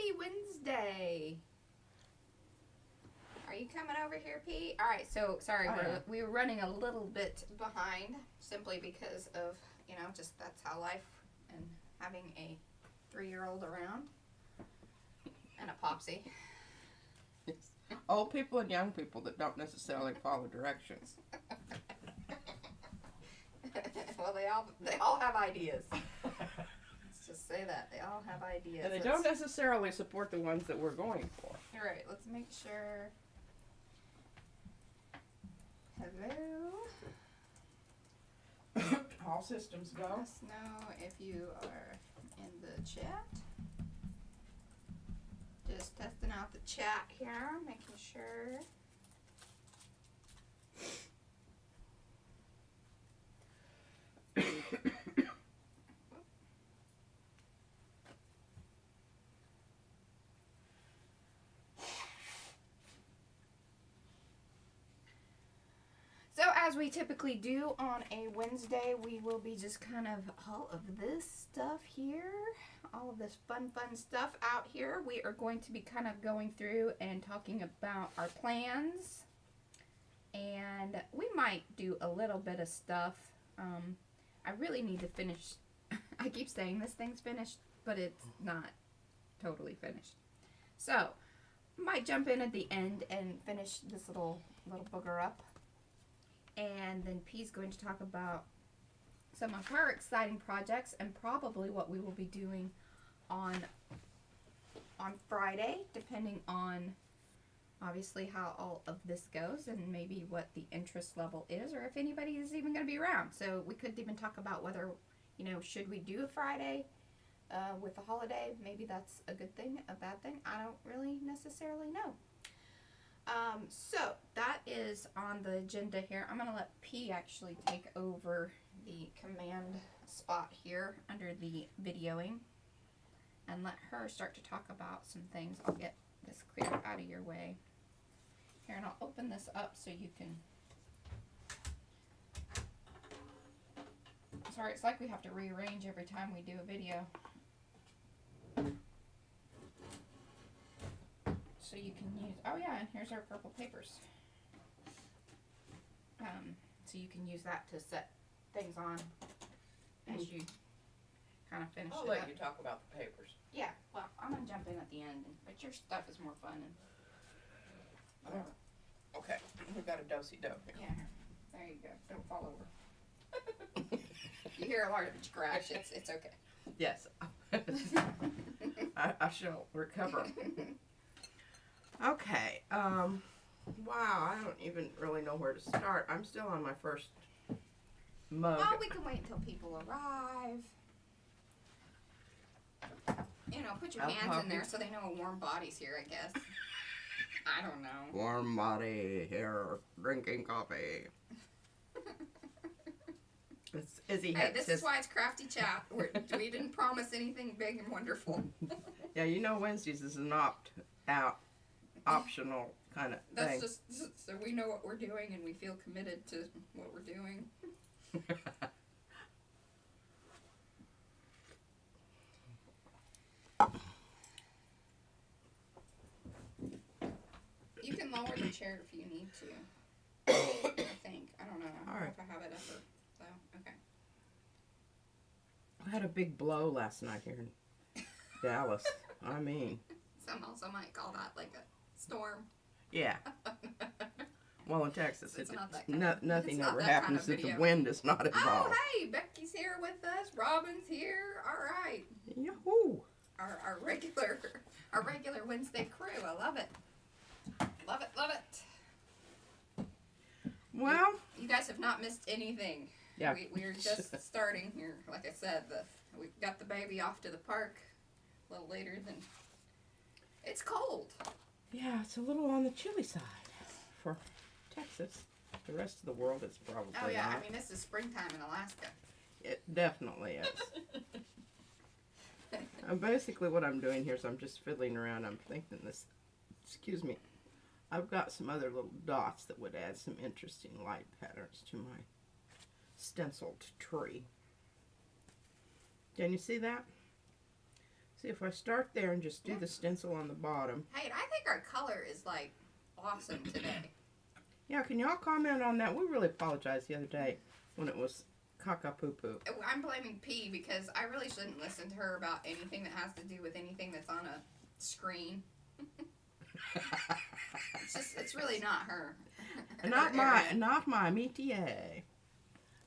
Happy Wednesday. Are you coming over here, Pete? All right, so sorry, we were running a little bit behind simply because of, just that's how life and having a 3-year-old around and a popsy. Yes. Old people and young people that don't necessarily follow directions. Well, they all have ideas. Let's just say that. They all have ideas. And they don't necessarily support the ones that we're going for. All right, let's make sure. Hello. All systems go. Let us know if you are in the chat. Just testing out the chat here, making sure. So as we typically do on a Wednesday, we will be just kind of all of this stuff here, all of this fun stuff out here. We are going to be kind of going through and talking about our plans, and we might do a little bit of stuff. I really need to finish. I keep saying this thing's finished, but it's not totally finished. So might jump in at the end and finish this little booger up. And then P's going to talk about some of her exciting projects and probably what we will be doing on Friday, depending on obviously how all of this goes and maybe what the interest level is, or if anybody is even going to be around. So we could even talk about whether, should we do a Friday with the holiday? Maybe that's a good thing, a bad thing. I don't really necessarily know. So that is on the agenda here. I'm going to let P actually take over the command spot here under the videoing and let her start to talk about some things. I'll get this clear out of your way here, and I'll open this up so you can. Sorry, it's like we have to rearrange every time we do a video. So you can use, oh yeah, and here's our purple papers. So you can use that to set things on as you kind of finish it up. I'll let you talk about the papers. Yeah, well, I'm going to jump in at the end, but your stuff is more fun. And okay, we got a do-si-do here. Yeah, there you go. Don't fall over. You hear a large crash, it's okay. Yes, I shall recover. Okay, wow, I don't even really know where to start. I'm still on my first mug. Well, we can wait until people arrive. Put your hands in there so they know a warm body's here, I guess. I don't know. Warm body here, drinking coffee. Hey, this is why it's Crafty Chat. We didn't promise anything big and wonderful. Yeah, Wednesdays is an optional kind of thing. That's just so we know what we're doing and we feel committed to what we're doing. You can lower the chair if you need to. I think. I don't know. I don't know if I have it up or so. Okay. I had a big blow last night here in Dallas. I mean. Some also might call that like a storm. Yeah. Well, in Texas, it's not that nothing ever happens if the wind is not involved. Oh, hey, Becky's here with us. Robin's here. All right. Yahoo! Our regular Wednesday crew. I love it. Love it. Well, you guys have not missed anything. Yeah. We're just starting here. Like I said, we got the baby off to the park a little later than. It's cold. Yeah, it's a little on the chilly side for Texas. The rest of the world is probably Oh yeah, not. I mean this is springtime in Alaska. It definitely is. Basically what I'm doing here is I'm just fiddling around. I'm thinking this, excuse me, I've got some other little dots that would add some interesting light patterns to my stenciled tree. Can you see that? See, if I start there and just do the stencil on the bottom. Hey, and I think our color is like awesome today. Yeah, can y'all comment on that? We really apologized the other day when it was caca-poo-poo. I'm blaming P because I really shouldn't listen to her about anything that has to do with anything that's on a screen. It's really not her. Not Her my, area. not my métier.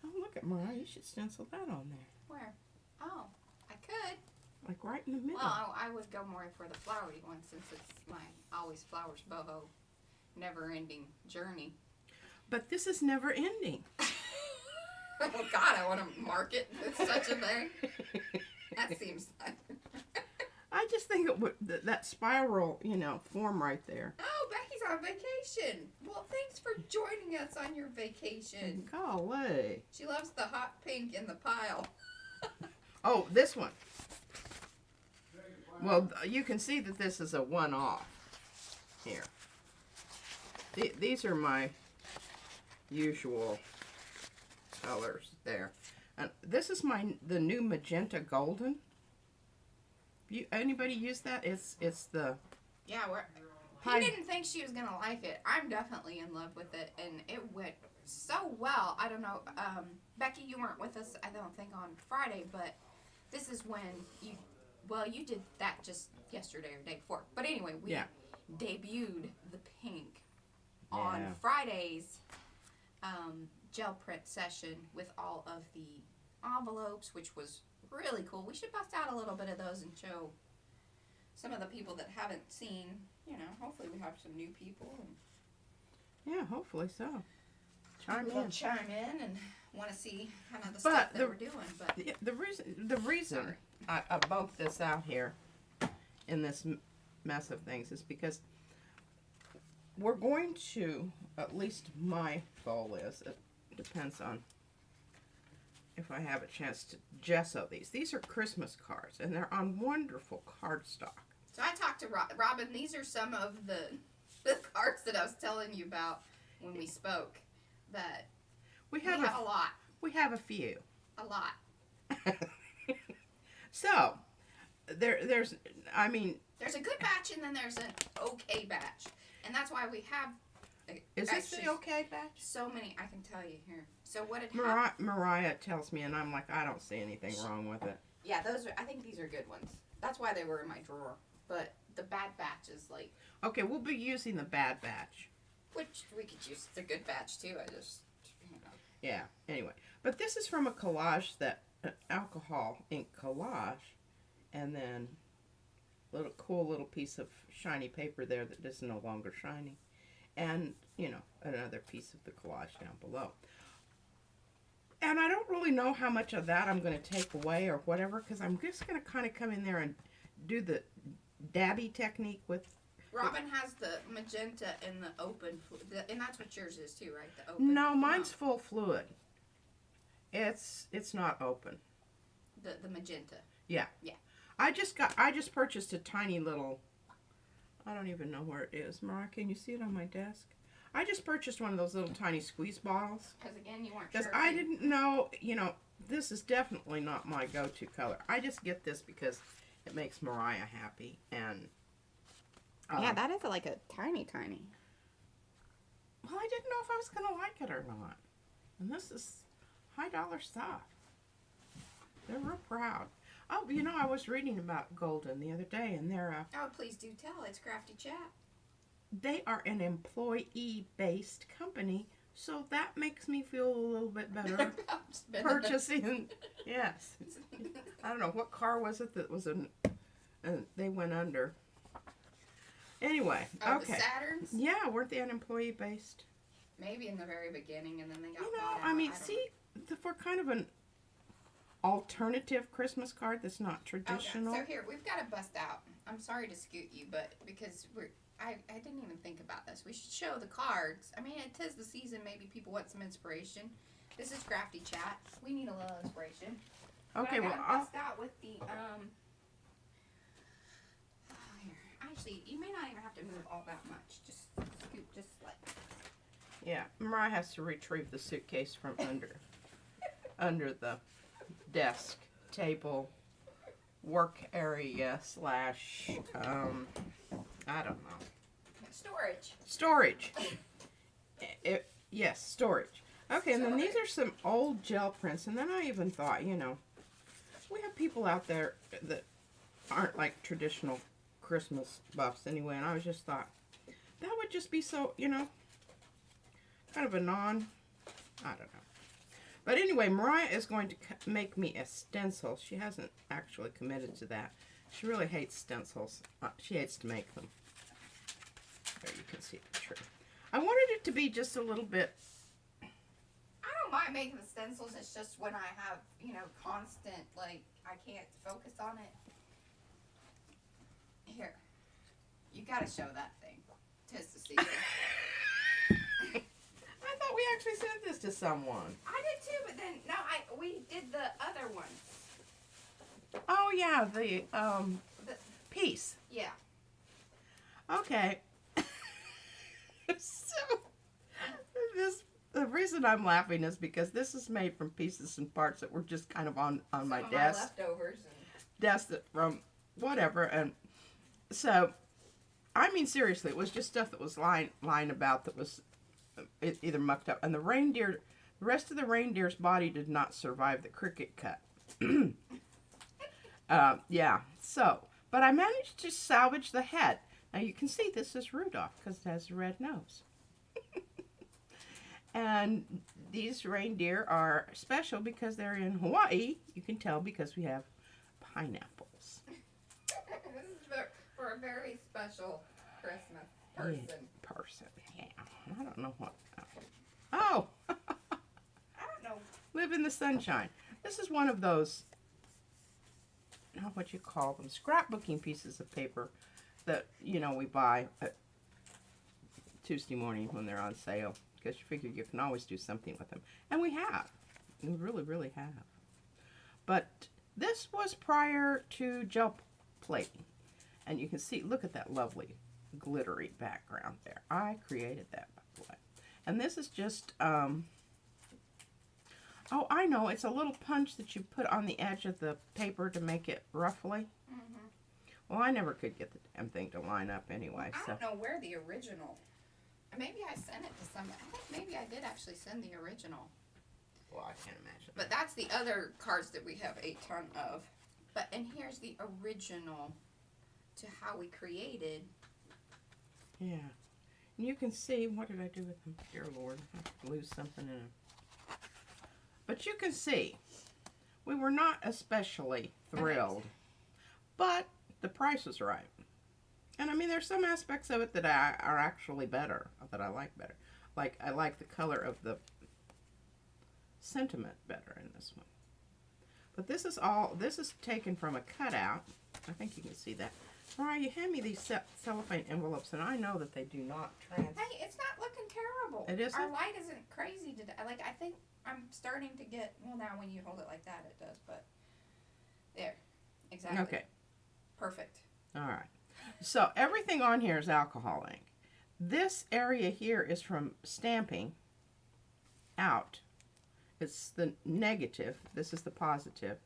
Oh, look at Mariah. You should stencil that on there. Where? Oh, I could. Like right in the middle. Well, I would go more for the flowery one since it's my always flowers boho, never-ending journey. But this is never ending. Oh God, I want to market with such a thing. That seems like. I just think it would, that spiral, you know, form right there. Oh, Becky's on vacation. Well, thanks for joining us on your vacation. Golly. She loves the hot pink in the pile. Oh, this one. Well, you can see that this is a one-off here. These are my usual colors there. And this is the new magenta golden. Anybody use that? It's the Yeah, Hi. he didn't think she was gonna like it. I'm definitely in love with it, and it went so well. I don't know, Becky, you weren't with us, I don't think, on Friday, but this is when you did that just yesterday or day before. But anyway, we debuted the pink on Friday's gel print session with all of the envelopes, which was really cool. We should bust out a little bit of those and show some of the people that haven't seen, you know, hopefully we have some new people. And yeah, hopefully so. chime in and want to see kind of the stuff that we're doing. But the reason I bumped this out here in this mess of things is because we're going to, at least my goal is, it depends on if I have a chance to gesso these. These are Christmas cards, and they're on wonderful cardstock. So I talked to Robin. These are some of the cards that I was telling you about when we spoke. That we have a lot. We have a few. A lot. So, there's a good batch and then there's an okay batch. And that's why we have... Is this the okay batch? So many, I can tell you here. So what had happened... Mariah tells me, and I'm like, I don't see anything wrong with it. Yeah, I think these are good ones. That's why they were in my drawer. But the bad batch is like... Okay, we'll be using the bad batch. Which we could use the good batch too. I just, you know. Yeah, anyway. But this is from a collage an alcohol ink collage. And then cool little piece of shiny paper there that is no longer shiny. And, you know, another piece of the collage down below. And I don't really know how much of that I'm going to take away or whatever, because I'm just going to kind of come in there and do the dabby technique with... Robin has the magenta and the open, and that's what yours is too, right? The open. No, mine's full fluid. It's not open. The magenta. Yeah. Yeah. I just purchased a tiny little... I don't even know where it is. Mariah, can you see it on my desk? I just purchased one of those little tiny squeeze bottles. Because again, you weren't sure. Because I didn't know, you know, this is definitely not my go-to color. I just get this because it makes Mariah happy. And yeah, that is like a tiny. Well, I didn't know if I was going to like it or not. And this is high dollar stuff. They're real proud. Oh, you know, I was reading about Golden the other day, and they're oh, please do tell. It's Crafty Chat. They are an employee-based company, so that makes me feel a little bit better purchasing. Yes. I don't know, what car was it that was they went under? Anyway, okay. The Saturns? Yeah, weren't they an employee-based? Maybe in the very beginning, and then they got You know, bought out. I mean, see, for kind of an alternative Christmas card that's not traditional. Okay, so here, we've got to bust out. I'm sorry to scoot you, but because I didn't even think about this. We should show the cards. I mean, it is the season. Maybe people want some inspiration. This is Crafty Chat. We need a little inspiration. Okay, well, I'll bust out with the here. Actually, you may not even have to move all that much. Just scoot, just like. Yeah, Mariah has to retrieve the suitcase from under the desk, table, work area slash, I don't know. Storage. Storage. Yes, storage. Okay, and then these are some old gel prints, and then I even thought, you know, we have people out there that aren't like traditional Christmas buffs anyway, and I was just thought, that would just be so, you know, kind of a I don't know. But anyway, Mariah is going to make me a stencil. She hasn't actually committed to that. She really hates stencils. She hates to make them. There you can see the tree. I wanted it to be just a little bit. I don't mind making the stencils. It's just when I have, you know, constant, like, I can't focus on it. Here. You gotta show that thing. Just to see it. I thought we actually sent this to someone. I did too, but then, no, we did the other ones. Oh, yeah, the piece. Yeah. Okay. So, the reason I'm laughing is because this is made from pieces and parts that were just kind of on my desk. Leftovers. Desk from whatever, and so, I mean, seriously, it was just stuff that was lying about that was either mucked up. And the rest of the reindeer's body did not survive the cricket cut. Yeah, so, but I managed to salvage the head. Now you can see this is Rudolph because it has a red nose. And these reindeer are special because they're in Hawaii. You can tell because we have pineapples. This is for a very special Christmas person. Yeah. I don't know what. Oh! I don't know. Live in the sunshine. This is one of those, what you call them, scrapbooking pieces of paper that, you know, we buy at Tuesday morning when they're on sale. Because you figure you can always do something with them. And we have. We really, really have. But this was prior to gel plating. And you can see, look at that lovely glittery background there. I created that, by the way. And this is just, oh, I know. It's a little punch that you put on the edge of the paper to make it ruffly. Mm-hmm. Well, I never could get the damn thing to line up anyway. I don't know where the original. Maybe I sent it to somebody. I think maybe I did actually send the original. Well, I can't imagine. But that's the other cards that we have a ton of. And here's the original to how we created. Yeah. And you can see, what did I do with them? Dear Lord, I have to lose something in them. But you can see, we were not especially thrilled. But the price was right. And I mean, there's some aspects of it that are actually better, that I like better. Like, I like the color of the sentiment better in this one. But this is taken from a cutout. I think you can see that. Mariah, you hand me these cellophane envelopes, and I know that they do not transfer. Hey, it's not looking terrible. It isn't? Our light isn't crazy today. Like, I think I'm starting to get, well, now when you hold it like that, it does, but there. Exactly. Okay. Perfect. All right. So everything on here is alcohol ink. This area here is from stamping out. It's the negative. This is the positive.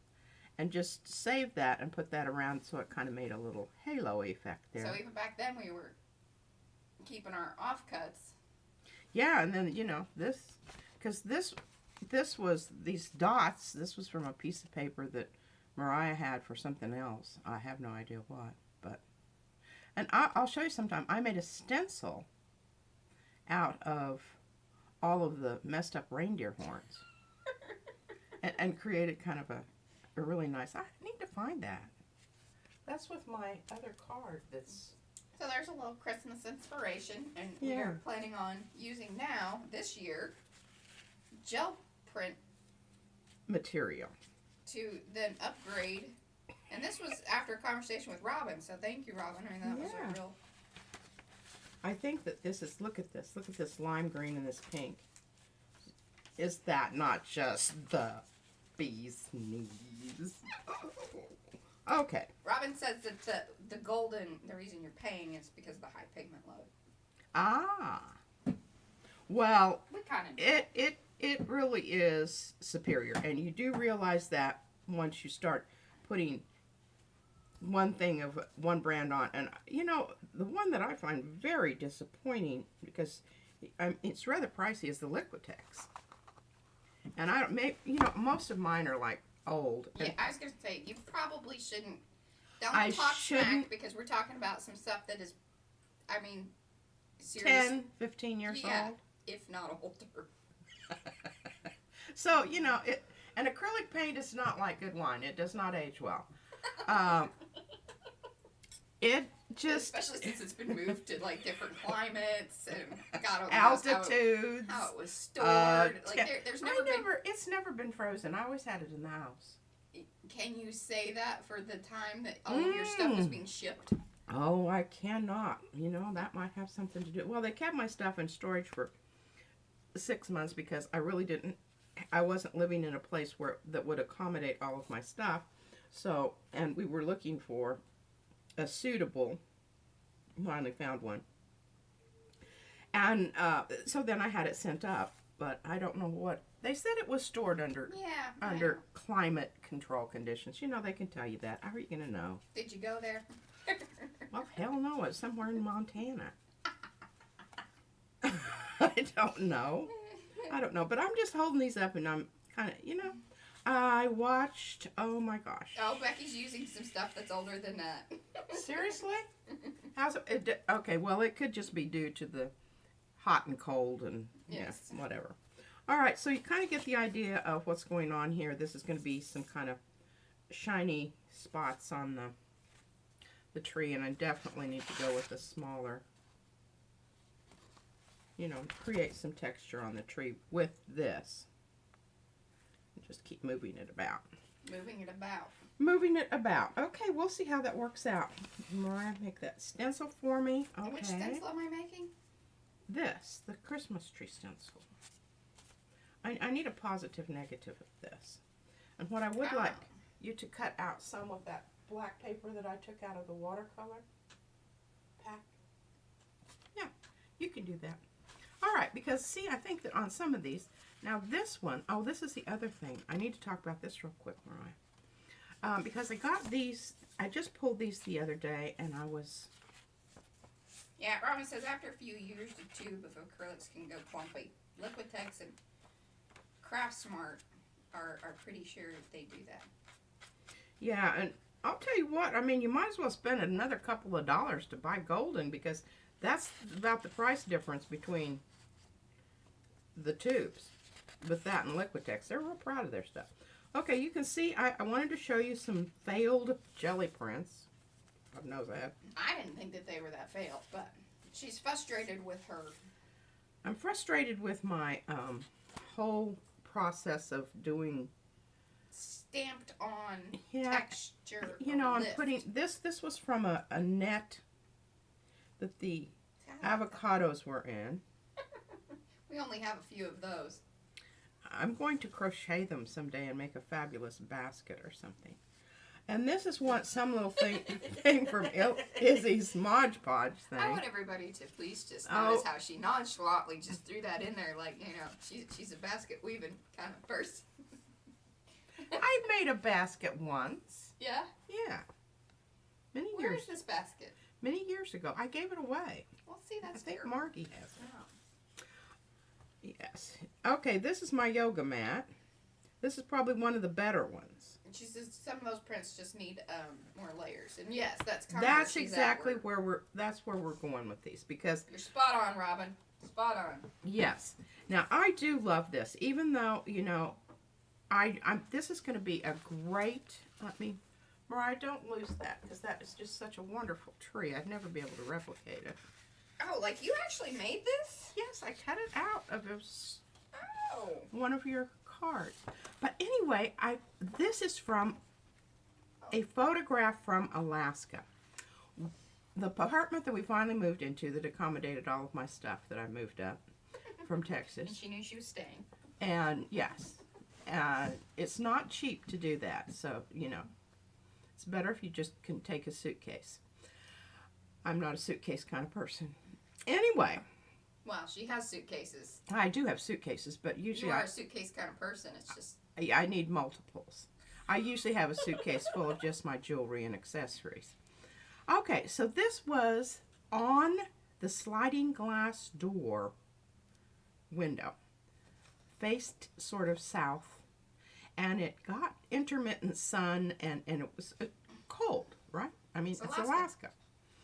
And just save that and put that around so it kind of made a little halo effect there. So even back then we were keeping our offcuts. Yeah, and then, you know, because this was, these dots, this was from a piece of paper that Mariah had for something else. I have no idea what, but, and I'll show you sometime. I made a stencil out of all of the messed up reindeer horns and created kind of a really nice, I need to find that. That's with my other card that's... So there's a little Christmas inspiration, and Yeah. we're planning on using now, this year, gel print material. to then upgrade. And this was after a conversation with Robin, so thank you, Robin. I mean, that was Yeah. a real... I think that this is, look at this lime green and this pink. Is that not just the bee's knees? Okay. Robin says that the golden, the reason you're paying is because of the high pigment load. Ah. Well, We kind of it really is superior, and you do realize that once you start putting one thing of one brand on, and you know, the one that I find very disappointing because it's rather pricey is the Liquitex. And I don't make, you know, most of mine are like old. Yeah, I was gonna say you probably shouldn't. I Don't talk shouldn't. smack because we're talking about some stuff that is, I mean, serious. 10, 15 years Yeah, old. if not older. So, you know, an acrylic paint is not like good wine. It does not age well. It just... Especially since it's been moved to, like, different climates and God only knows altitudes. how it was stored. There's never been... It's never been frozen. I always had it in the house. Can you say that for the time that all of your stuff was being shipped? Oh, I cannot. You know, that might have something to do. Well, they kept my stuff in storage for 6 months because I wasn't living in a place that would accommodate all of my stuff. So, and we were looking for a suitable, finally found one. And so then I had it sent up, but I don't know what. They said it was stored under climate control conditions. You know, they can tell you that. How are you going to know? Did you go there? Well, hell no. It's somewhere in Montana. I don't know. But I'm just holding these up and I'm kind of, you know, I watched, oh my gosh. Oh, Becky's using some stuff that's older than that. Seriously? How's it? Okay, well, it could just be due to the hot and cold and yes. Yeah, whatever. All right, so you kind of get the idea of what's going on here. This is going to be some kind of shiny spots on the tree, and I definitely need to go with a smaller, you know, create some texture on the tree with this. Just keep moving it about. Moving it about. Moving it about. Okay, we'll see how that works out. Mariah, make that stencil for me. Okay. Which stencil am I making? This, the Christmas tree stencil. I need a positive negative of this. And what I would like you to cut out some of that black paper that I took out of the watercolor pack. Yeah, you can do that. All right, because see, I think that on some of these, now this one, oh, this is the other thing. I need to talk about this real quick, Mariah. Because I got these, I just pulled these the other day, and I was... Yeah, Robin says after a few years, the tube of acrylics can go clumpy. Liquitex and Craftsmart are pretty sure they do that. Yeah, and I'll tell you what, I mean, you might as well spend another couple of dollars to buy Golden, because that's about the price difference between the tubes with that and Liquitex. They're real proud of their stuff. Okay, you can see I wanted to show you some failed jelly prints. God knows I have. I didn't think that they were that failed, but she's frustrated with her. I'm frustrated with my whole process of doing stamped on texture. You know, I'm putting this was from a net that the avocados were in. We only have a few of those. I'm going to crochet them someday and make a fabulous basket or something. And this is some little thing from Izzy's Mod Podge thing. I want everybody to please just notice how she nonchalantly just threw that in there, like, you know, she's a basket weaving kind of person. I made a basket once. Yeah? Yeah. Where is this basket? Many years ago. I gave it away. Well, see, that's I think fair. Margie has it. Oh. Yes. Okay, this is my yoga mat. This is probably one of the better ones. She says some of those prints just need more layers, and yes, that's kind of exactly where we're going with these, because you're spot on, Robin. Spot on. Yes. Now I do love this, even though you know, this is going to be a great. Mariah, don't lose that, because that is just such a wonderful tree. I'd never be able to replicate it. Oh, like you actually made this? Yes, I cut it out of one of your cards. But anyway, this is from a photograph from Alaska. The apartment that we finally moved into that accommodated all of my stuff that I moved up from Texas. And she knew she was staying. And yes, it's not cheap to do that. So, you know, it's better if you just can take a suitcase. I'm not a suitcase kind of person. Anyway. Well, she has suitcases. I do have suitcases, but usually you are a suitcase kind of person. It's just... I need multiples. I usually have a suitcase full of just my jewelry and accessories. Okay, so this was on the sliding glass door window, faced sort of south, and it got intermittent sun, and it was cold, right? I mean, it's Alaska.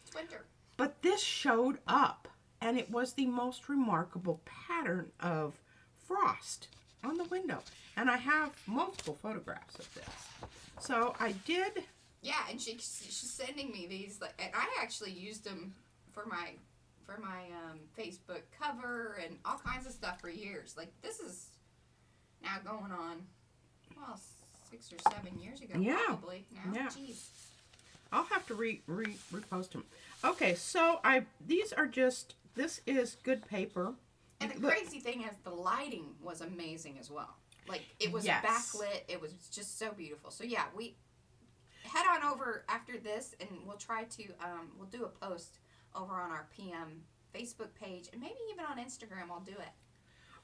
It's winter. But this showed up, and it was the most remarkable pattern of frost on the window. And I have multiple photographs of this. So I did. Yeah, and she's sending me these, like, and I actually used them for my Facebook cover and all kinds of stuff for years. Like, this is now going on, well, 6 or 7 years ago, probably now. Yeah. Jeez. I'll have to repost them. Okay, so these are just, this is good paper. And the crazy thing is the lighting was amazing as well. Like, it was backlit. It was just so beautiful. So, yeah, we head on over after this, and we'll try to, we'll do a post over on our PM Facebook page, and maybe even on Instagram I'll do it.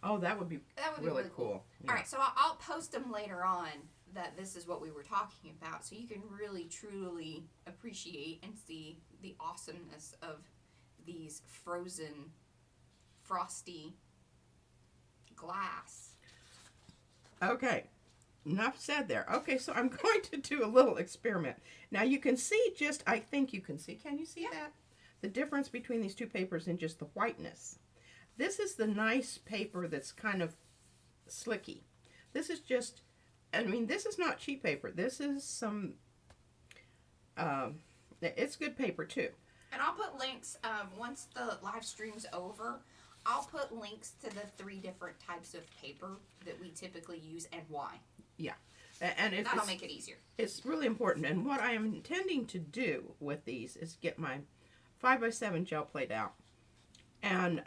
Oh, that would be really cool. Yeah. All right, so I'll post them later on that this is what we were talking about, so you can really, truly appreciate and see the awesomeness of these frozen, frosty glass. Okay, enough said there. Okay, so I'm going to do a little experiment. Now you can see I think you can see, can you see that? The difference between these two papers and just the whiteness. This is the nice paper that's kind of slicky. This is just, I mean, this is not cheap paper. This is some, it's good paper too. And I'll put links, once the live stream's over, I'll put links to the 3 different types of paper that we typically use and why. Yeah. And that'll make it easier. It's really important. And what I am intending to do with these is get my 5x7 gel plate out and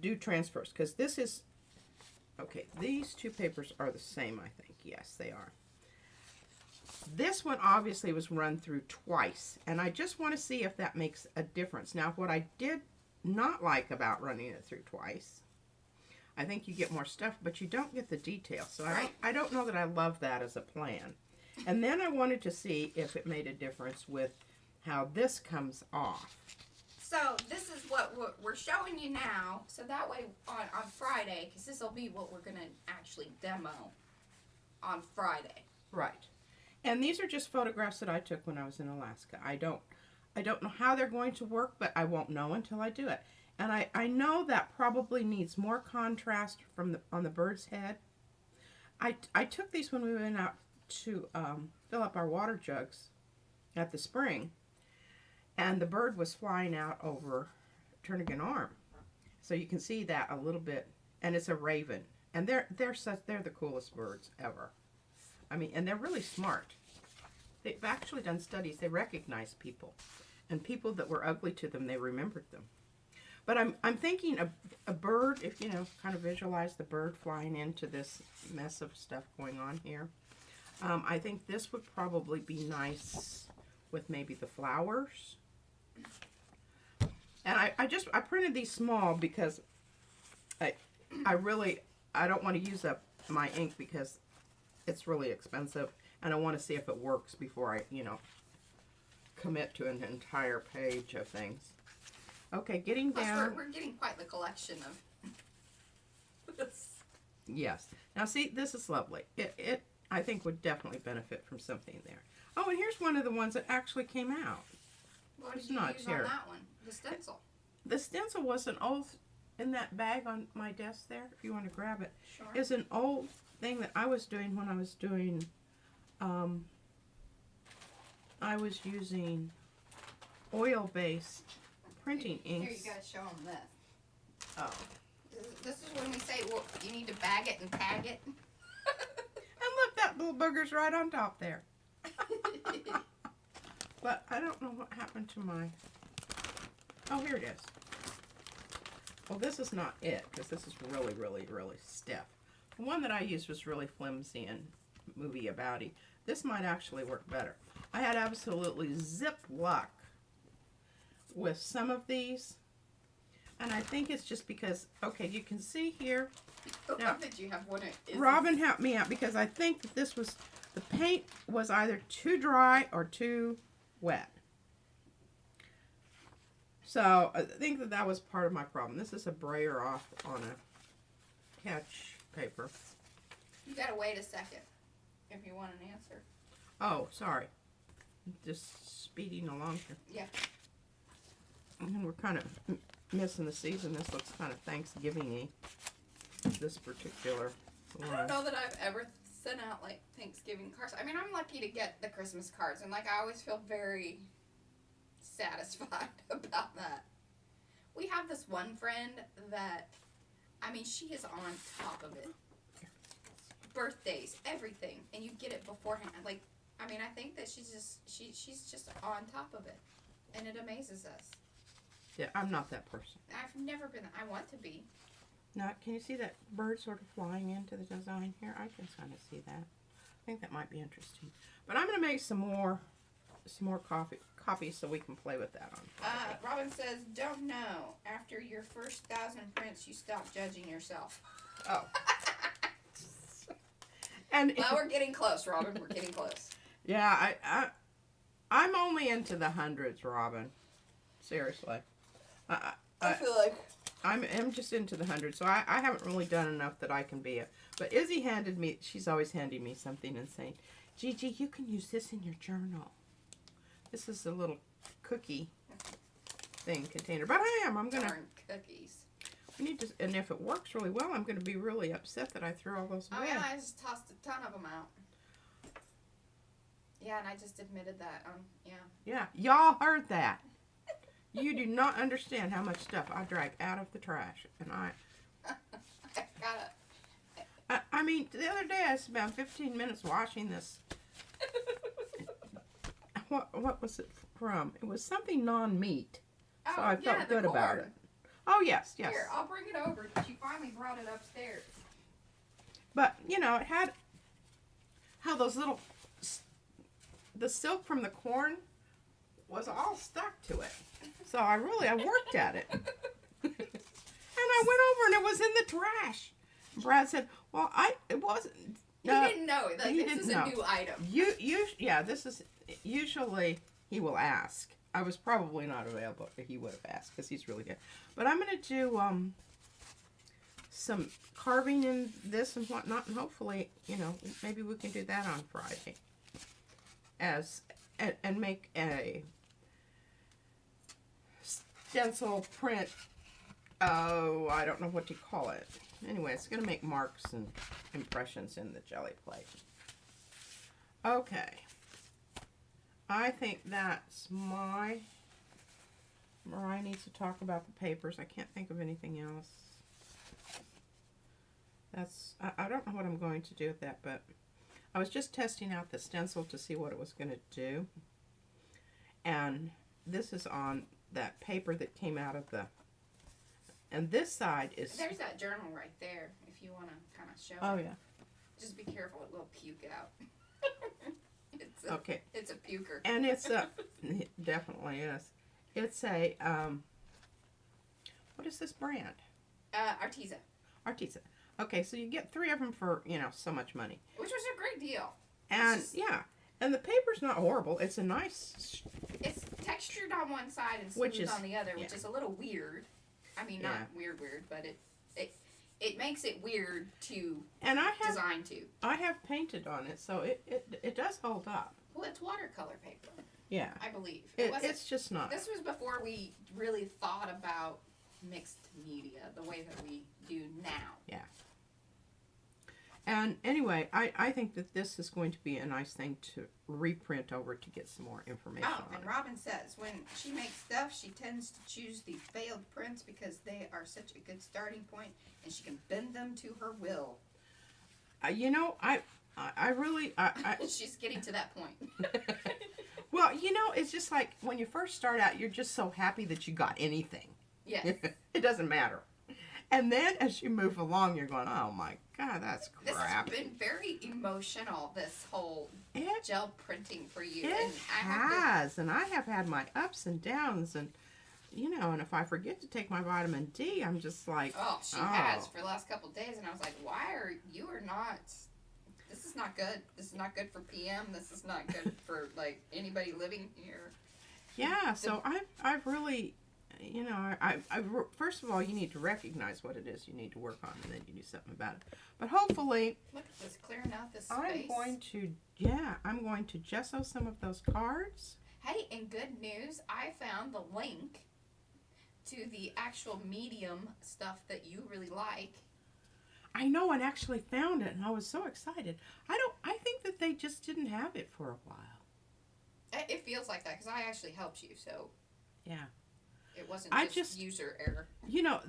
do transfers, because this is, okay, these two papers are the same, I think. Yes, they are. This one obviously was run through twice, and I just want to see if that makes a difference. Now, what I did not like about running it through twice, I think you get more stuff, but you don't get the detail. So I don't know that I love that as a plan. And then I wanted to see if it made a difference with how this comes off. So this is what we're showing you now. So that way on Friday, because this will be what we're going to actually demo on Friday. Right. And these are just photographs that I took when I was in Alaska. I don't know how they're going to work, but I won't know until I do it. And I know that probably needs more contrast on the bird's head. I took these when we went out to fill up our water jugs at the spring, and the bird was flying out over Turnagain Arm. So you can see that a little bit, and it's a raven. And they're the coolest birds ever. I mean, and they're really smart. They've actually done studies. They recognize people, and people that were ugly to them, they remembered them. But I'm thinking a bird, if you know, kind of visualize the bird flying into this mess of stuff going on here. I think this would probably be nice with maybe the flowers. And I printed these small because I don't want to use up my ink because it's really expensive, and I want to see if it works before I, commit to an entire page of things. Okay, getting down. We're getting quite the collection of this. Yes. Now see, this is lovely. It I think would definitely benefit from something there. Oh, and here's one of the ones that actually came out. What did you use on that one? The stencil. The stencil was an old, in that bag on my desk there, if you want to grab it. Sure. It's an old thing that I was doing when I was doing, I was using oil-based printing inks. Here, you gotta show them this. Oh. This is when we say, well, you need to bag it and tag it. And look, that little booger's right on top there. But I don't know what happened to my... Oh, here it is. Well, this is not it, because this is really, really, really stiff. The one that I used was really flimsy and movie-abouty. This might actually work better. I had absolutely zip luck with some of these. And I think it's just because, okay, you can see here. I Now, love that you have one. Robin helped me out because I think that this was, the paint was either too dry or too wet. So I think that that was part of my problem. This is a brayer off on a catch paper. You gotta wait a second if you want an answer. Oh, sorry. Just speeding along here. Yeah. And we're kind of missing the season. This looks kind of Thanksgiving-y. This particular one. I don't know that I've ever sent out like Thanksgiving cards. I mean, I'm lucky to get the Christmas cards, and like I always feel very satisfied about that. We have this one friend that, I mean, she is on top of it. Birthdays, everything, and you get it beforehand. Like, I mean, I think that she's just on top of it, and it amazes us. Yeah, I'm not that person. I've never been. I want to be. Now, can you see that bird sort of flying into the design here? I can kind of see that. I think that might be interesting. But I'm going to make some more copies so we can play with that on Friday. Robin says, "Don't know. After your first 1,000 prints, you stop judging yourself." Oh. And well, we're getting close, Robin. We're getting close. Yeah, I'm only into the hundreds, Robin. Seriously. I feel like I'm just into the hundreds, so I haven't really done enough that I can be it. But Izzy handed me, she's always handing me something and saying, Gigi, you can use this in your journal. This is a little cookie thing container. But I'm going to... darn cookies. We need to, and if it works really well, I'm going to be really upset that I threw all those away. Oh, yeah, I just tossed a ton of them out. Yeah, and I just admitted that. Yeah. Yeah, y'all heard that. You do not understand how much stuff I drag out of the trash. And I got it. I mean, the other day I spent 15 minutes washing this. What was it from? It was something non-meat. Oh, So I felt yeah, good about it. Oh, yes, yes. Here, I'll bring it over because you finally brought it upstairs. But, you know, it had how those little, the silk from the corn was all stuck to it. So I worked at it. And I went over and it was in the trash. Brad said, well, it wasn't. He didn't know. Like, he this didn't is know. a new item. Yeah, this is, usually he will ask. I was probably not available. He would have asked because he's really good. But I'm going to do some carving in this and whatnot. And hopefully, you know, maybe we can do that on Friday. And make a stencil print. Oh, I don't know what to call it. Anyway, it's going to make marks and impressions in the jelly plate. Okay. I think that's Mariah needs to talk about the papers. I can't think of anything else. I don't know what I'm going to do with that, but I was just testing out the stencil to see what it was going to do. And this is on that paper that came out of the, and this side is... There's that journal right there if you want to kind of show Oh, it. yeah. Just be careful, it will puke out. Okay. It's a puker. And it's a, it definitely is. It's a, what is this brand? Arteza. Arteza. Okay, so you get 3 of them for, you know, so much money. Which was a great deal. And, yeah, and the paper's not horrible. It's a nice... It's textured on one side and Which smooth is- on the other, which yeah. is a little weird. I mean, Yeah. not weird, but it makes it weird to And design to. I have painted on it, so it does hold up. Well, it's watercolor paper, Yeah. I believe. It's just not. This was before we really thought about mixed media the way that we do now. Yeah. And anyway, I think that this is going to be a nice thing to reprint over to get some more information Oh, on and it. Robin says when she makes stuff, she tends to choose the failed prints because they are such a good starting point, and she can bend them to her will. You know, I really... She's getting to that point. Well, you know, it's just like when you first start out, you're just so happy that you got anything. Yes. It doesn't matter. And then as you move along, you're going, oh my God, that's This crap. has been very emotional, this whole It, gel printing for you. it And I have has. And I have had my ups and downs. And you know, and if I forget to take my vitamin D, I'm just like, Oh, she has for the last couple of days, and I was like, why are you not? This is not good. This is not good for PM. This is not good for like anybody living here. Yeah, so I've really, you know, first of all, you need to recognize what it is you need to work on, and then you do something about it. But hopefully, look at this, clearing out this space. I'm going to gesso some of those cards. Hey, and good news, I found the link to the actual medium stuff that you really like. I know, and actually found it, and I was so excited. I think that they just didn't have it for a while. It feels like that, because I actually helped you, so. Yeah. It wasn't just user error. You know,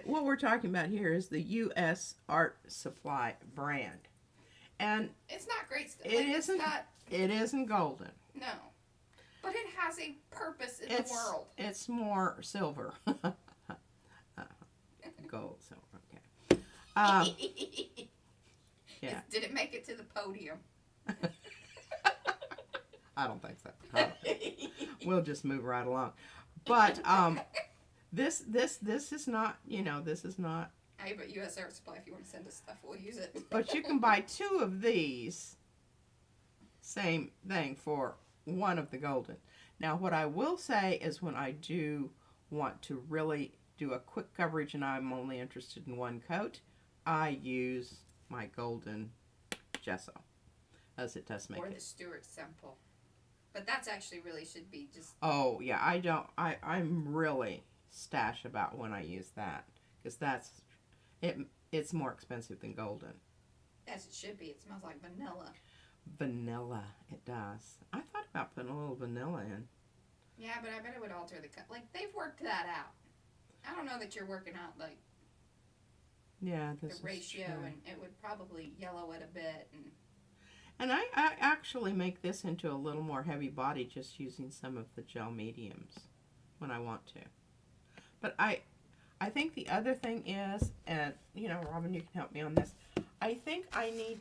what we're talking about here is the U.S. Art Supply brand. And it's not great stuff. It isn't golden. No. But it has a purpose in the world. It's more silver. Gold, silver, okay. Yeah. Did it make it to the podium? I don't think so. We'll just move right along. But this is not, you know, this is not. Hey, but U.S. Art Supply, if you want to send us stuff, we'll use it. But you can buy 2 of these, same thing, for 1 of the golden. Now, what I will say is when I do want to really do a quick coverage and I'm only interested in 1 coat, I use my golden gesso, as it does make it. Or the Stewart Semple. But that's actually really should be just... Oh, yeah, I'm really stash about when I use that. Because it's more expensive than golden. As it should be. It smells like vanilla. Vanilla, it does. I thought about putting a little vanilla in. Yeah, but I bet it would alter the cut. Like, they've worked that out. I don't know that you're working out, like, the ratio, and it would probably yellow it a bit. And I actually make this into a little more heavy body just using some of the gel mediums when I want to. But I think the other thing is, and, you know, Robin, you can help me on this, I think I need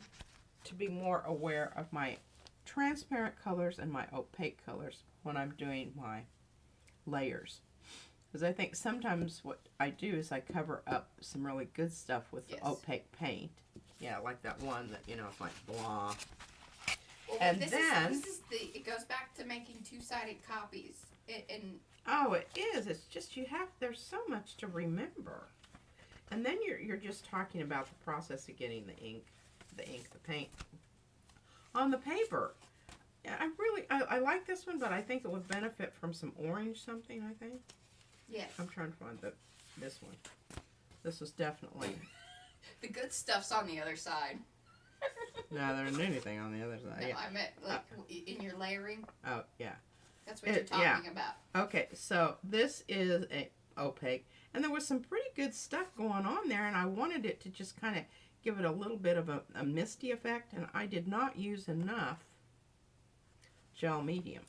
to be more aware of my transparent colors and my opaque colors when I'm doing my layers. Because I think sometimes what I do is I cover up some really good stuff with the opaque paint. Yeah, like that one that, you know, it's like blah. Well, and it goes back to making 2-sided copies. Oh, it is. It's just there's so much to remember. And then you're just talking about the process of getting the paint on the paper. I like this one, but I think it would benefit from some orange something, I think. Yes. I'm trying to find this one. This is definitely... The good stuff's on the other side. No, there isn't anything on the other side. No, Yeah. I meant like in your layering. Oh, yeah. That's what you're talking about. Okay, so this is a opaque. And there was some pretty good stuff going on there, and I wanted it to just kind of give it a little bit of a misty effect, and I did not use enough gel medium.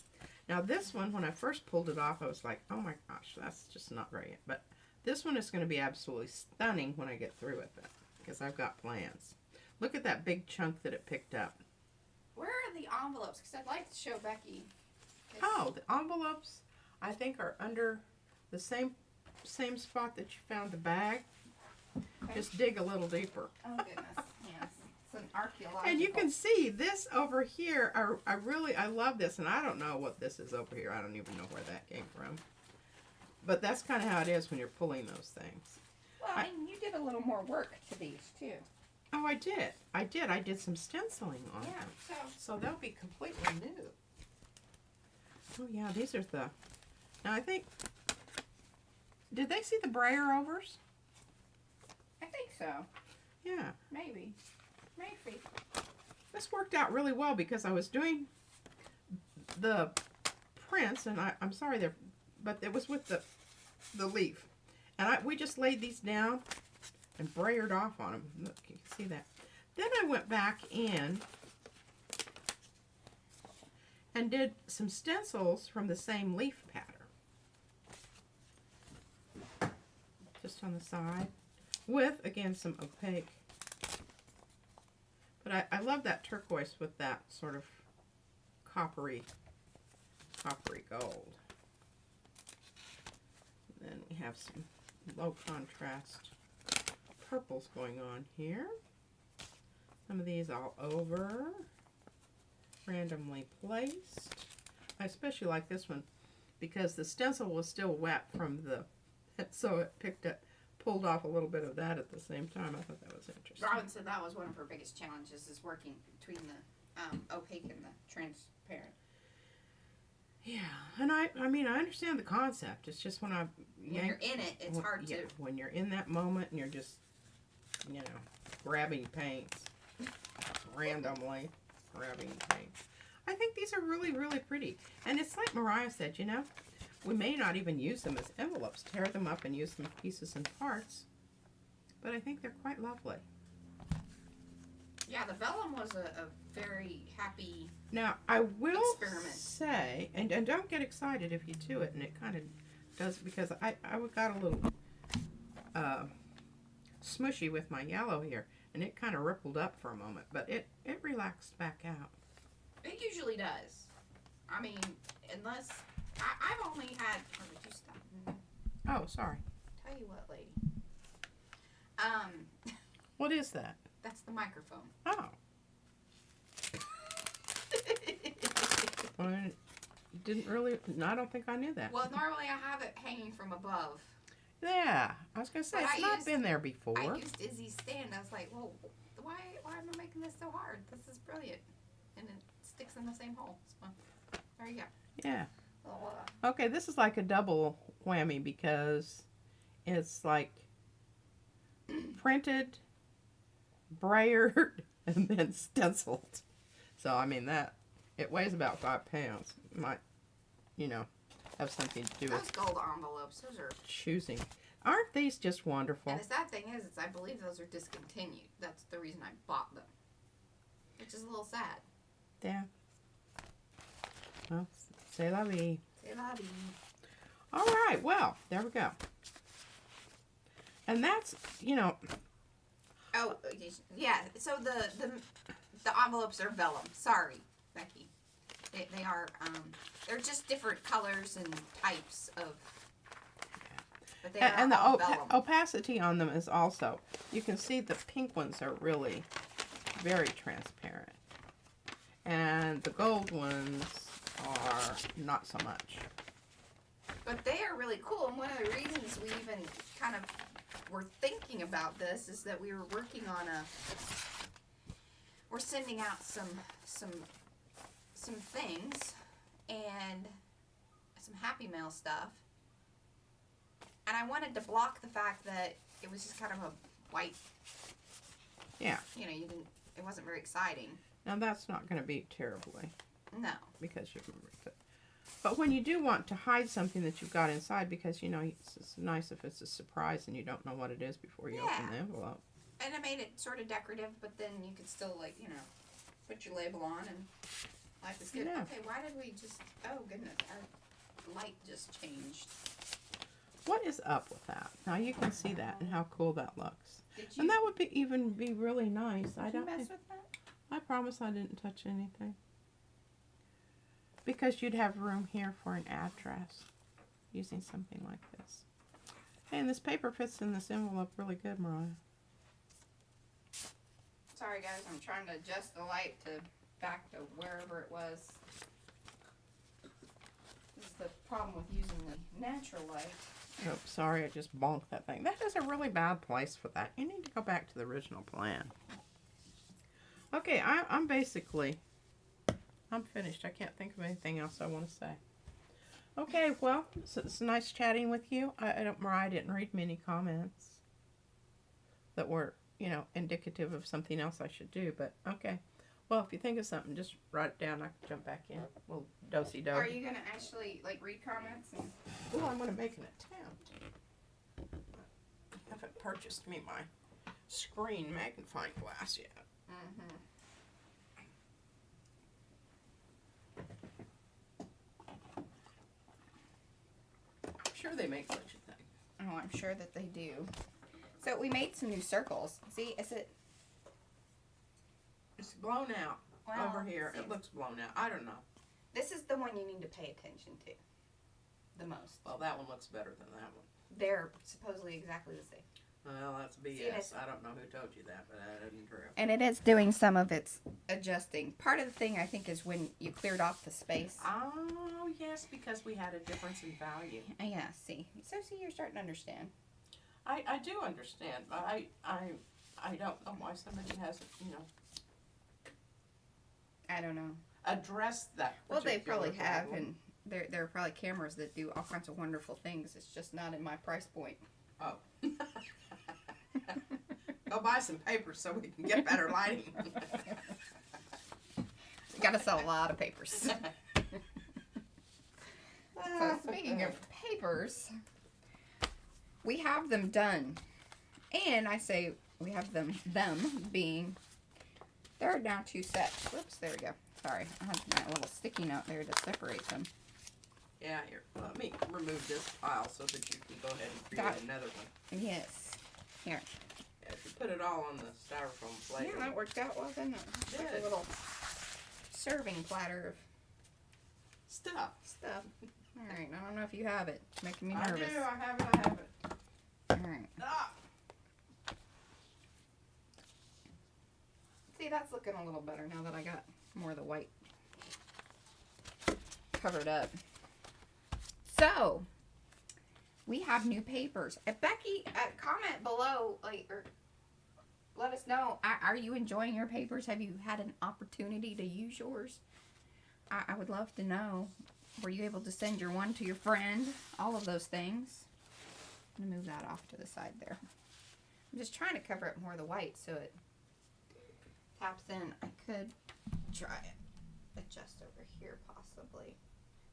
Now this one, when I first pulled it off, I was like, oh my gosh, that's just not right. But this one is going to be absolutely stunning when I get through with it, because I've got plans. Look at that big chunk that it picked up. Where are the envelopes? Because I'd like to show Becky. Oh, the envelopes, I think, are under the same spot that you found the bag. Okay. Just dig a little deeper. Oh, goodness. Yes. It's an archaeological. And you can see this over here. I love this, and I don't know what this is over here. I don't even know where that came from. But that's kind of how it is when you're pulling those things. Well, and you did a little more work to these, too. Oh, I did. I did some stenciling on them. So they'll be completely new. Oh, yeah, these are the... Now, I think... Did they see the brayer overs? I think so. Yeah. Maybe. This worked out really well because I was doing the prints, and I'm sorry, but it was with the leaf. And we just laid these down and brayered off on them. Look, you can see that. Then I went back in and did some stencils from the same leaf pattern. Just on the side. With, again, some opaque. But I love that turquoise with that sort of coppery gold. Then we have some low contrast purples going on here. Some of these all over, randomly placed. I especially like this one because the stencil was still wet from the, so it pulled off a little bit of that at the same time. I thought that was interesting. Robin said that was one of her biggest challenges, is working between the opaque and the transparent. Yeah, and I mean, I understand the concept. It's just when you're in it, it's hard to. When you're in that moment and you're just, you know, grabbing paints, randomly grabbing paints. I think these are really, really pretty. And it's like Mariah said, you know, we may not even use them as envelopes, tear them up and use them pieces and parts, but I think they're quite lovely. Yeah, the vellum was a very happy Now, I will experiment. say, and don't get excited if you do it, and it kind of does, because I got a little smushy with my yellow here, and it kind of rippled up for a moment, but it relaxed back out. It usually does. I mean, unless, I've only had, oh, did you stop? Oh, sorry. Tell you what, lady. What is that? That's the microphone. Oh. Well, I didn't really, no, I don't think I knew that. Well, normally I have it hanging from above. Yeah, I was going to say, But it's not been there before. I used Izzy's stand. I was like, well, why am I making this so hard? This is brilliant. And it sticks in the same hole. So, there you go. Yeah. Well, Okay, this is like a double whammy because it's like printed, brayered, and then stenciled. So, I mean, it weighs about 5 pounds. It might, you know, have something to do those with gold envelopes, those are... choosing. Aren't these just wonderful? And the sad thing is, I believe those are discontinued. That's the reason I bought them. Which is a little sad. Yeah. Well, c'est la vie. C'est la vie. All right, well, there we go. And that's, you know... Oh, yeah, so the envelopes are vellum. Sorry, Becky. They are, they're just different colors and types of... But they are And the all vellum. opacity on them is also, you can see the pink ones are really very transparent. And the gold ones are not so much. But they are really cool, and one of the reasons we even kind of were thinking about this is that we were working on we're sending out some things and some Happy Mail stuff. And I wanted to block the fact that it was just kind of a white, Yeah. you know, it wasn't very exciting. Now that's not going to be terribly, No. because you remember it. But when you do want to hide something that you've got inside, because, you know, it's nice if it's a surprise and you don't know what it is before you open the envelope. And I made it sort of decorative, but then you could still, like, you know, put your label on and life is good. Yeah. Okay, why did we just, oh goodness, our light just changed. What is up with that? Now you can see that and how cool that looks. Did you, And that would be really nice. did you mess with that? I promise I didn't touch anything. Because you'd have room here for an address using something like this. Hey, and this paper fits in this envelope really good, Mariah. Sorry guys, I'm trying to adjust the light back to wherever it was. This is the problem with using the natural light. Oh, sorry, I just bonked that thing. That is a really bad place for that. You need to go back to the original plan. Okay, I'm finished. I can't think of anything else I want to say. Okay, well, it's nice chatting with you. Mariah didn't read me any comments that were, you know, indicative of something else I should do, but okay. Well, if you think of something, just write it down. I can jump back in. We'll do-si-do. Are you going to actually, like, read comments? Oh, I'm going to make an attempt. I haven't purchased me my screen magnifying glass yet. Mm-hmm. I'm sure they make such a thing. Oh, I'm sure that they do. So we made some new circles. See, is it? It's blown out over here. See, It looks blown out. I don't know. this is the one you need to pay attention to. the most. Well, that one looks better than that one. They're supposedly exactly the same. Well, that's BS. I don't know who told you that, but that isn't true. And it is doing some of its adjusting. Part of the thing, I think, is when you cleared off the space. Oh, yes, because we had a difference in value. Yeah, see. So, you're starting to understand. I do understand, but I don't know why somebody hasn't, I don't know. addressed that. Well, they probably have, problem. and there are probably cameras that do all kinds of wonderful things. It's just not in my price point. Oh. Go buy some papers so we can get better lighting. You gotta sell a lot of papers. So speaking of papers, we have them done. And I say we have them being, there are now 2 sets. Whoops, there we go. Sorry, I had my little sticky note there to separate them. Yeah, here, let me remove this pile so that you can go ahead and create another one. Yes. Here. Yeah, if you put it all on the styrofoam plate. Yeah, that worked out well, didn't it? It's like a little serving platter of stuff. Alright, I don't know if you have it. It's making me nervous. I have it. Alright. Ah. See, that's looking a little better now that I got more of the white covered up. So, we have new papers. Becky, comment below, or let us know, are you enjoying your papers? Have you had an opportunity to use yours? I would love to know. Were you able to send your one to your friend? All of those things. I'm going to move that off to the side there. I'm just trying to cover up more of the white so it taps in. I could try it. Adjust over here possibly.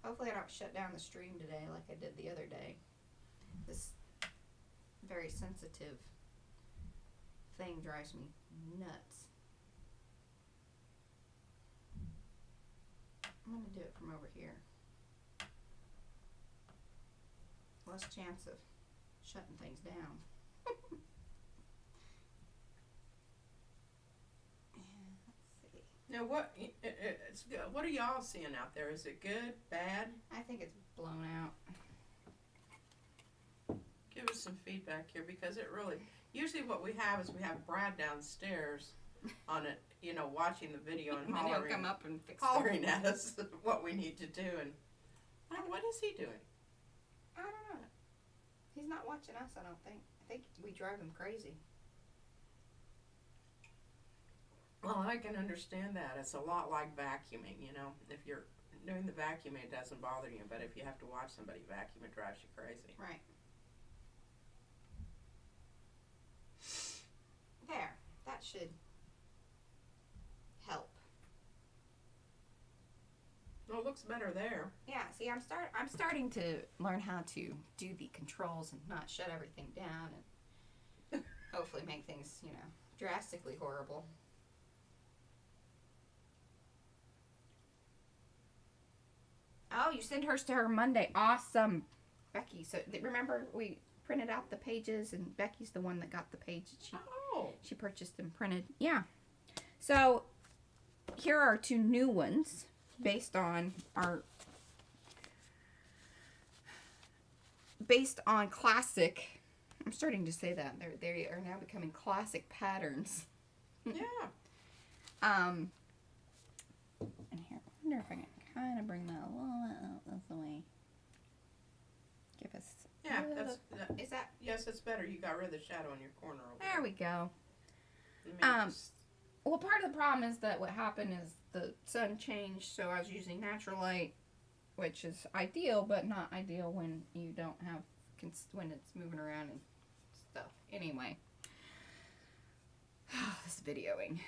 Hopefully I don't shut down the stream today like I did the other day. This very sensitive thing drives me nuts. I'm going to do it from over here. Less chance of shutting things down. Now, it's good. What are y'all seeing out there? Is it good, bad? I think it's blown out. Give us some feedback here, because it really, usually what we have is we have Brad downstairs on it, watching the video and then he'll come up and fix hollering at us what we need to do. And what is he doing? I don't know. He's not watching us, I don't think. I think we drive him crazy. Well, I can understand that. It's a lot like vacuuming, If you're doing the vacuuming, it doesn't bother you. But if you have to watch somebody vacuum, it drives you crazy. Right. There. That should help. Well, it looks better there. Yeah, see, I'm starting to learn how to do the controls and not shut everything down and hopefully make things, drastically horrible. Oh, you sent hers to her Monday. Awesome. Becky, so remember we printed out the pages and Becky's the one that got the page that she purchased and printed. Yeah. So here are 2 new ones based on classic. I'm starting to say that. They are now becoming classic patterns. Yeah. And here, I wonder if I can kind of bring that a little bit out this way. Give us. Yeah, is that? Yes, it's better. You got rid of the shadow in your corner over there. There we go. Well, part of the problem is that what happened is the sun changed, so I was using natural light, which is ideal, but not ideal when you don't have, when it's moving around and stuff. Anyway. This videoing.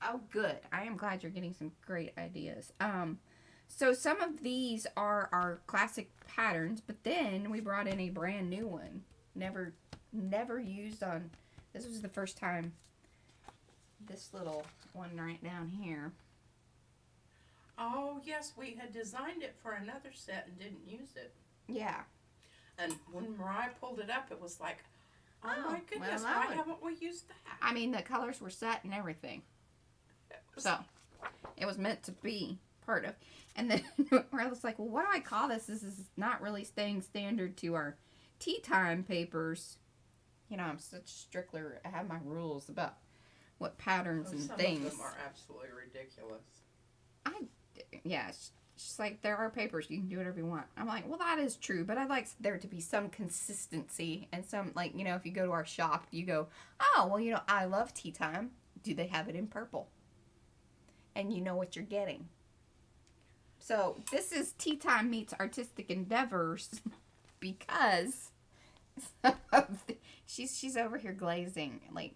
Oh, good. I am glad you're getting some great ideas. So some of these are our classic patterns, but then we brought in a brand new one. Never used on, this was the first time, this little one right down here. Oh, yes, we had designed it for another set and didn't use it. Yeah. And when Mariah pulled it up, it was like, oh my goodness, well, why haven't we used that? I mean, the colors were set and everything. So, it was meant to be part of. And then I was like, well, what do I call this? This is not really staying standard to our tea time papers. You know, I'm such a stickler. I have my rules about what patterns and things. Some of them are absolutely ridiculous. Yeah, she's like, there are papers. You can do whatever you want. I'm like, well, that is true, but I'd like there to be some consistency and some, like, you know, if you go to our shop, you go, oh, well, you know, I love tea time. Do they have it in purple? And you know what you're getting. So this is Tea Time Meets Artistic Endeavors because she's over here glazing. Like,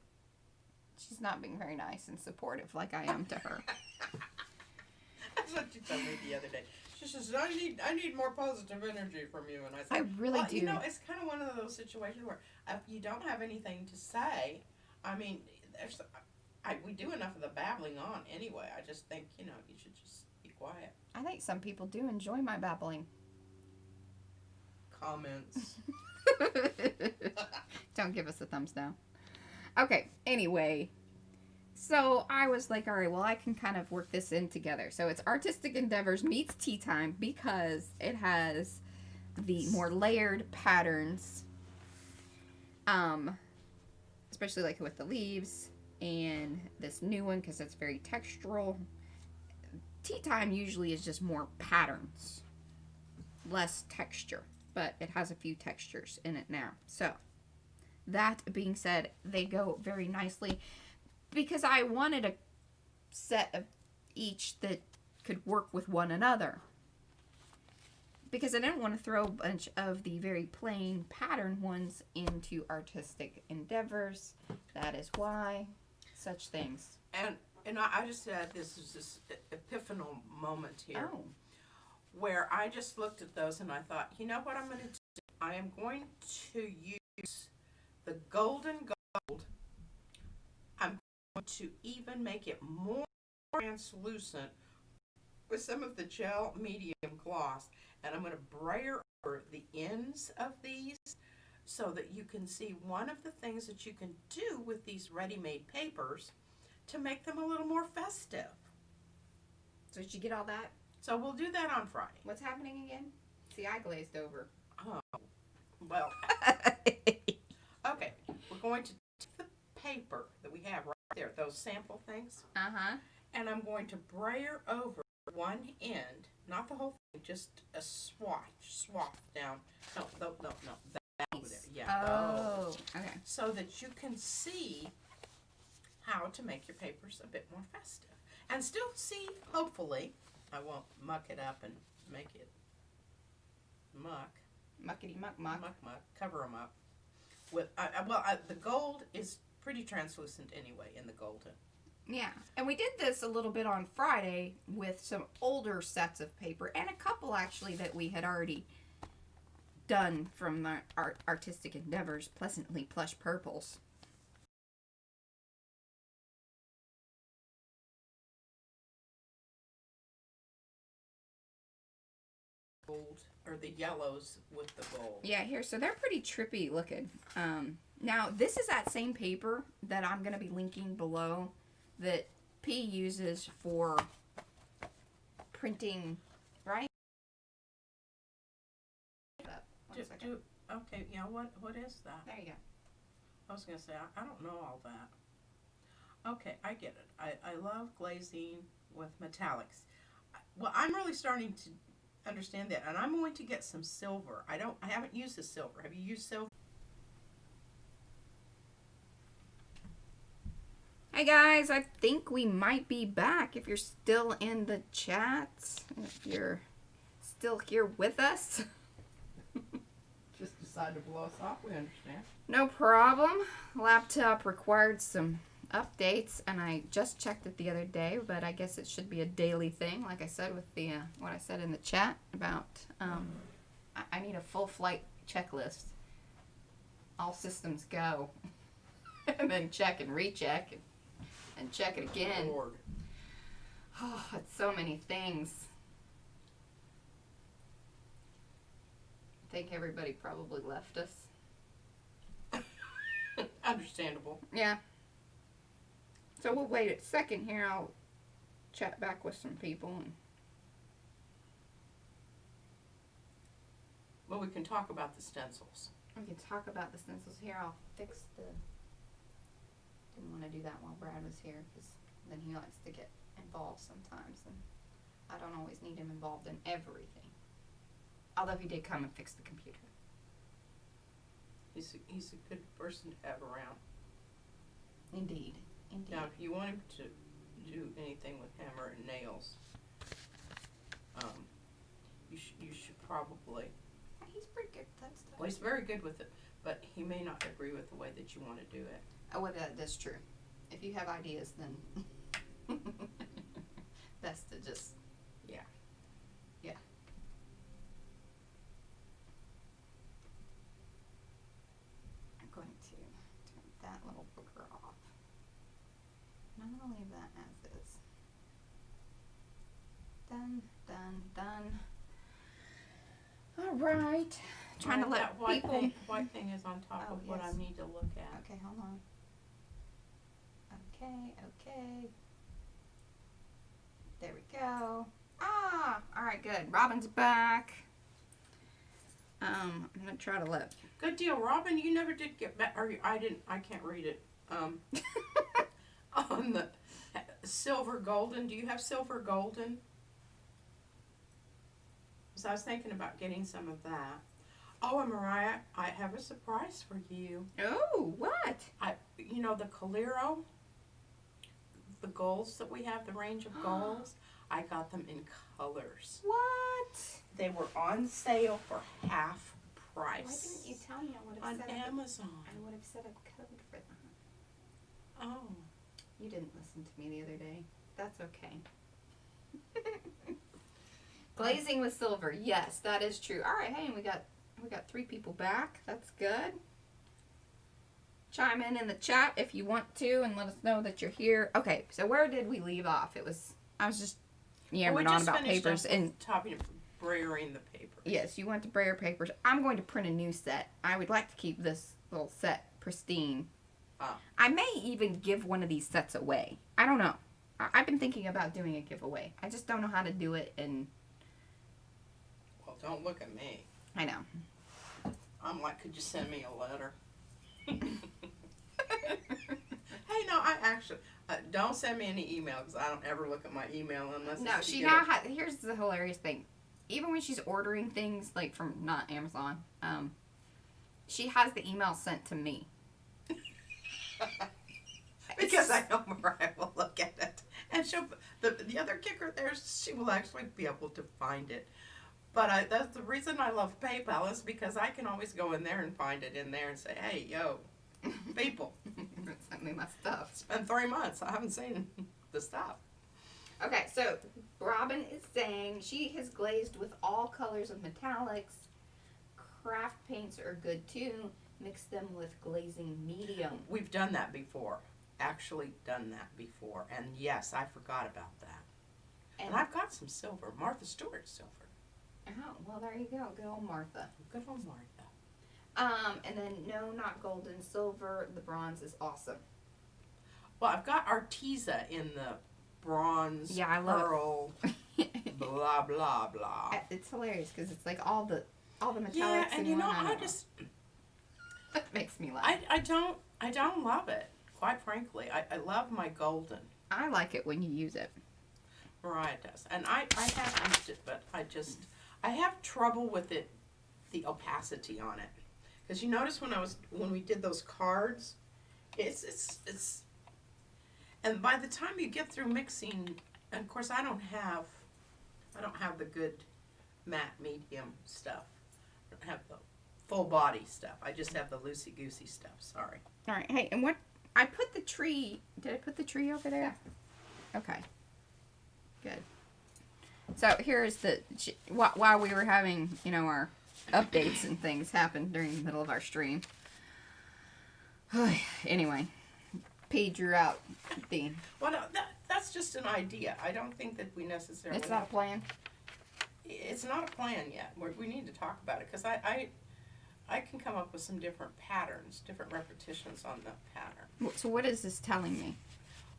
she's not being very nice and supportive like I am to her. That's what you told me the other day. She says, I need more positive energy from you. And I said, I really do. You know, it's kind of one of those situations where if you don't have anything to say, I mean, we do enough of the babbling on anyway. I just think, you know, you should just be quiet. I think some people do enjoy my babbling. Comments. Don't give us a thumbs down. Okay, anyway. So I was like, all right, well, I can kind of work this in together. So it's Artistic Endeavors meets Tea Time because it has the more layered patterns. Especially like with the leaves and this new one because it's very textural. Tea Time usually is just more patterns, less texture, but it has a few textures in it now. So that being said, they go very nicely because I wanted a set of each that could work with one another. Because I didn't want to throw a bunch of the very plain pattern ones into Artistic Endeavors. That is why such things. And I just had this epiphanal moment here. Oh. Where I just looked at those and I thought, you know what I'm going to do? I am going to use the golden gold. I'm going to even make it more translucent with some of the gel medium gloss. And I'm going to brayer over the ends of these so that you can see one of the things that you can do with these ready-made papers to make them a little more festive. So did you get all that? So we'll do that on Friday. What's happening again? See, I glazed over. Oh, well. Okay, we're going to take the paper that we have right there, those sample things. Uh-huh. And I'm going to brayer over one end, not the whole thing, just a swath down. No, that over there. Yeah. Oh, okay. So that you can see how to make your papers a bit more festive. And still see, hopefully, I won't muck it up and make it muck. Muckety muck muck. Muck. Cover them up. With the gold is pretty translucent anyway in the golden. Yeah, and we did this a little bit on Friday with some older sets of paper and a couple actually that we had already done from our Artistic Endeavors, Pleasantly Plush Purples. Gold, or the yellows with the gold. Yeah, here, so they're pretty trippy looking. Now, this is that same paper that I'm going to be linking below that P uses for printing, right? Okay, yeah, what is that? There you go. I was going to say, I don't know all that. Okay, I get it. I love glazing with metallics. Well, I'm really starting to understand that, and I'm going to get some silver. I haven't used the silver. Have you used silver? Hey guys, I think we might be back if you're still in the chat. If you're still here with us. Just decided to blow us off, we understand. No problem. Laptop required some updates, and I just checked it the other day, but I guess it should be a daily thing, like I said with the what I said in the chat about I need a full flight checklist. All systems go. And then check and recheck and check it again. Lord. Oh, it's so many things. I think everybody probably left us. Understandable. Yeah. So we'll wait a second here. I'll chat back with some people and Well, we can talk about the stencils. We can talk about the stencils here. I'll fix the. Didn't want to do that while Brad was here because then he likes to get involved sometimes, and I don't always need him involved in everything. Although he did come and fix the computer. He's a good person to have around. Indeed. Indeed. Now, if you want him to do anything with hammer and nails, you should probably. He's pretty good at that stuff. Well, he's very good with it, but he may not agree with the way that you want to do it. Oh, well, that's true. If you have ideas, then best to just. Yeah. Yeah. I'm going to turn that little booger off. And I'm going to leave that as is. Done, done, done. All right. Trying to let that white people. white thing is on top Oh, of what yes. I need to look at. Okay, hold on. Okay, okay. There we go. Ah, all right, good. Robin's back. I'm gonna try to let. Good deal, Robin. You never did get back, or I didn't. I can't read it. On the silver golden. Do you have silver golden? So I was thinking about getting some of that. Oh, and Mariah, I have a surprise for you. Oh, what? You know the Calero, the golds that we have, the range of golds. I got them in colors. What? They were on sale for half price. Why didn't you tell me? I would have on set Amazon? I would have set a code for that. Oh. You didn't listen to me the other day. That's okay. Glazing with silver. Yes, that is true. All right, hey, and we got 3 people back. That's good. Chime in the chat if you want to and let us know that you're here. Okay, so where did we leave off? I was just yammering on about papers and topping of brayering the paper. Yes, you went to brayer papers. I'm going to print a new set. I would like to keep this little set pristine. I may even give one of these sets away. I don't know. I've been thinking about doing a giveaway. I just don't know how to do it, and well, don't look at me. I know. I'm like, could you send me a letter? Hey, no, I actually don't send me any email because I don't ever look at my email unless. No, it's she now has. Here's the hilarious thing. Even when she's ordering things like from not Amazon, she has the email sent to me. Because I know Mariah will look at it, and she'll. The other kicker there is she will actually be able to find it. But that's the reason I love PayPal is because I can always go in there and find it in there and say, hey, yo, people, send me my stuff. It's been 3 months. I haven't seen the stuff. Okay, so Robin is saying she has glazed with all colors of metallics. Craft paints are good too. Mix them with glazing medium. We've done that before. Actually done that before. And yes, I forgot about that. And I've got some silver. Martha Stewart silver. Oh, well, there you go. Good old Martha. Good old Martha. And then no, not gold and silver. The bronze is awesome. Well, I've got Arteza in the bronze, Yeah, I love pearl, blah, blah, blah. It's hilarious because it's like all the metallics. Yeah, and you know, I don't just... That makes me laugh. I don't love it, quite frankly. I love my golden. I like it when you use it. Mariah does. And I have used it, but I have trouble with it, the opacity on it. Because you notice when we did those cards, it's, and by the time you get through mixing, and of course I don't have the good matte medium stuff. I don't have the full body stuff. I just have the loosey-goosey stuff. Sorry. All right. Hey, and what I put the tree. Did I put the tree over there? Yeah. Okay. Good. So here's while we were having, our updates and things happen during the middle of our stream. Anyway, P drew out the. Well, no, that's just an idea. I don't think that we necessarily. It's not a plan. It's not a plan yet. We need to talk about it because I can come up with some different patterns, different repetitions on the pattern. So what is this telling me?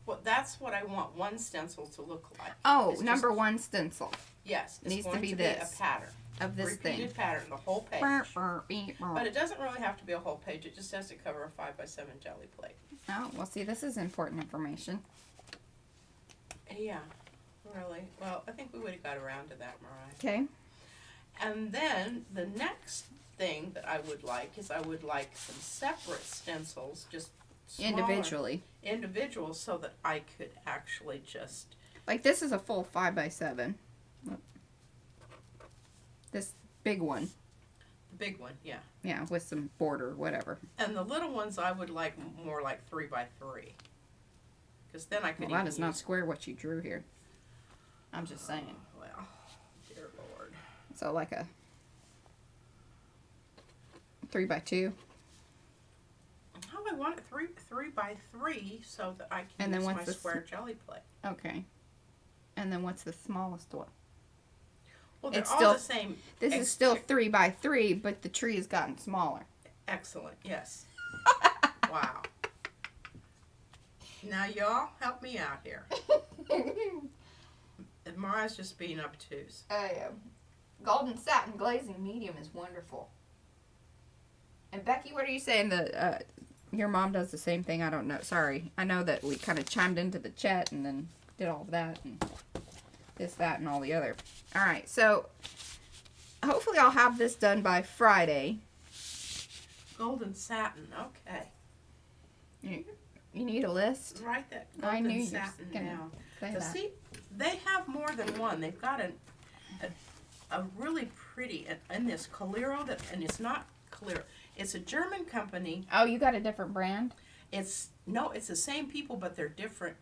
Well, that's what I want one stencil to look like. Oh, number 1 stencil. Yes. It's needs going to be a this. pattern. of this repeated pattern, the whole page. But it doesn't really have to be a whole page. It just has to cover a 5x7 jelly plate. Oh, well, see, this is important information. Yeah, really. Well, I think we would have got around to that, Mariah. Okay. And then the next thing that I would like is I would like some separate stencils, just smaller, individuals, so that I could actually just... Like, this is a full 5x7. This big one. The big one, yeah. Yeah, with some border, whatever. And the little ones I would like more like 3x3. Because then I could Well, that is not square what you drew here. I'm just saying. Well, dear Lord. So, like a 3x2. Oh, I want it 3x3 so that I can and then use what's my the square jelly plate. Okay. And then what's the smallest one? Well, they're it's all still the same. This is still 3x3, but the tree has gotten smaller. Excellent. Yes. Wow. Now, y'all, help me out here. Mariah's just being obtuse. Golden satin glazing medium is wonderful. And Becky, what are you saying? Your mom does the same thing? I don't know. Sorry. I know that we kind of chimed into the chat and then did all of that and this, that, and all the other. All right. So, hopefully I'll have this done by Friday. Golden satin. Okay. You need a list? Write that I knew golden you were satin gonna down. say that. See, they have more than one. They've got a really pretty, in this Calero, and it's not Calero. It's a German company. Oh, you got a different brand? It's the same people, but they're different.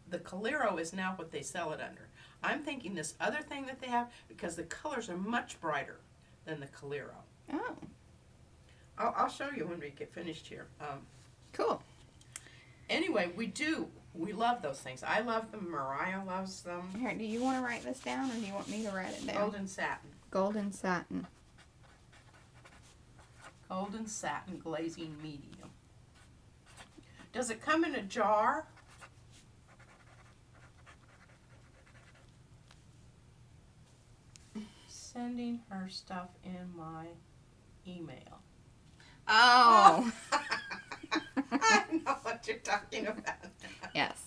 The Calero is now what they sell it under. I'm thinking this other thing that they have, because the colors are much brighter than the Calero. Oh. I'll show you when we get finished here. Cool. Anyway, we love those things. I love them. Mariah loves them. Here, do you want to write this down, or do you want me to write it down? Golden satin. Golden satin. Golden satin glazing medium. Does it come in a jar? Sending her stuff in my email. Oh. I know what you're talking about. Yes.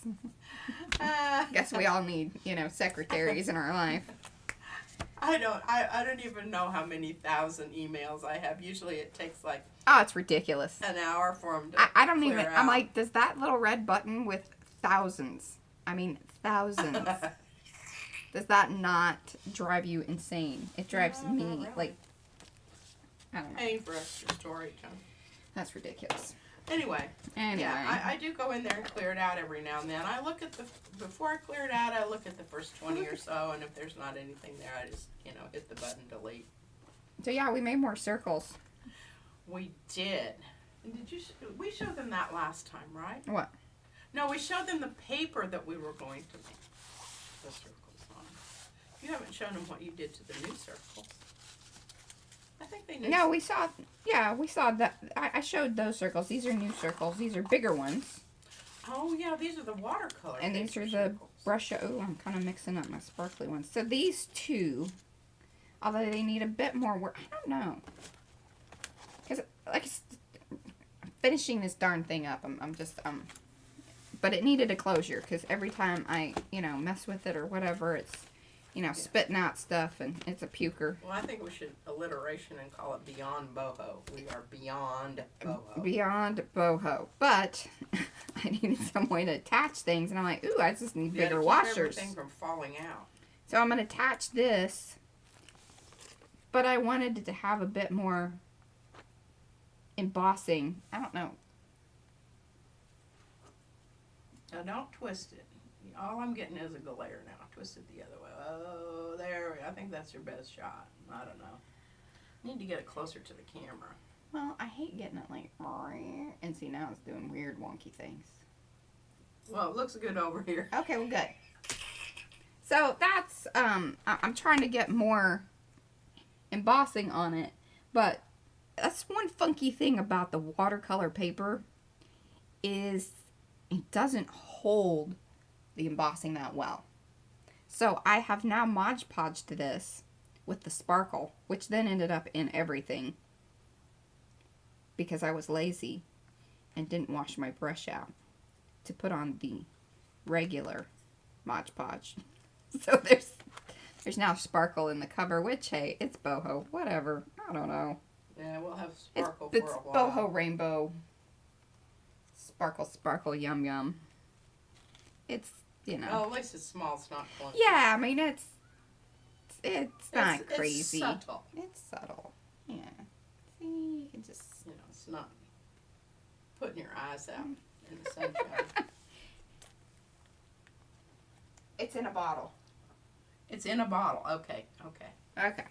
Guess we all need, secretaries in our life. I don't even know how many thousand emails I have. Usually it takes like Oh, it's ridiculous. an hour for them to I don't even, clear I'm out. like, does that little red button with thousands, does that not drive you insane? It drives No, me, not really. like, I don't know. Paying for extra storage, huh? That's ridiculous. Anyway. Anyway. Yeah, I do go in there and clear it out every now and then. I look at before I clear it out, I look at the first 20 or so, and if there's not anything there, I just, hit the button delete. So yeah, we made more circles. We did. And we showed them that last time, right? What? No, we showed them the paper that we were going to make the circles on. You haven't shown them what you did to the new circles. I think they knew. No, we saw that. I showed those circles. These are new circles. These are bigger ones. Oh, yeah, these are the watercolor. And these are the circles. brush. Oh, I'm kind of mixing up my sparkly ones. So these two, although they need a bit more work, I don't know. Because, like, finishing this darn thing up, I'm just, but it needed a closure, because every time I, mess with it or whatever, it's, spitting out stuff, and it's a puker. Well, I think we should alliteration and call it Beyond Boho. We are beyond boho. Beyond boho. But I needed some way to attach things, and I'm like, ooh, I just need bigger washers. Everything from falling out. So I'm going to attach this, but I wanted it to have a bit more embossing. I don't know. Now don't twist it. All I'm getting is a glare now. Twist it the other way. Oh, there. I think that's your best shot. I don't know. Need to get it closer to the camera. Well, I hate getting it like, and see, now it's doing weird wonky things. Well, it looks good over here. Okay, well, good. So that's, I'm trying to get more embossing on it, but that's one funky thing about the watercolor paper is it doesn't hold the embossing that well. So I have now Mod Podged this with the sparkle, which then ended up in everything because I was lazy and didn't wash my brush out to put on the regular Mod Podge. So there's now sparkle in the cover, which, hey, it's boho, whatever. I don't know. Yeah, we'll have sparkle It's for a while. boho rainbow. Sparkle, sparkle, yum, yum. It's, you know. Oh, at least it's small. It's not clunky. Yeah, I mean, it's not crazy. It's subtle. It's subtle. Yeah. See, you can just... You know, it's not putting your eyes out in the sunshine. It's in a bottle. It's in a bottle. Okay. Okay.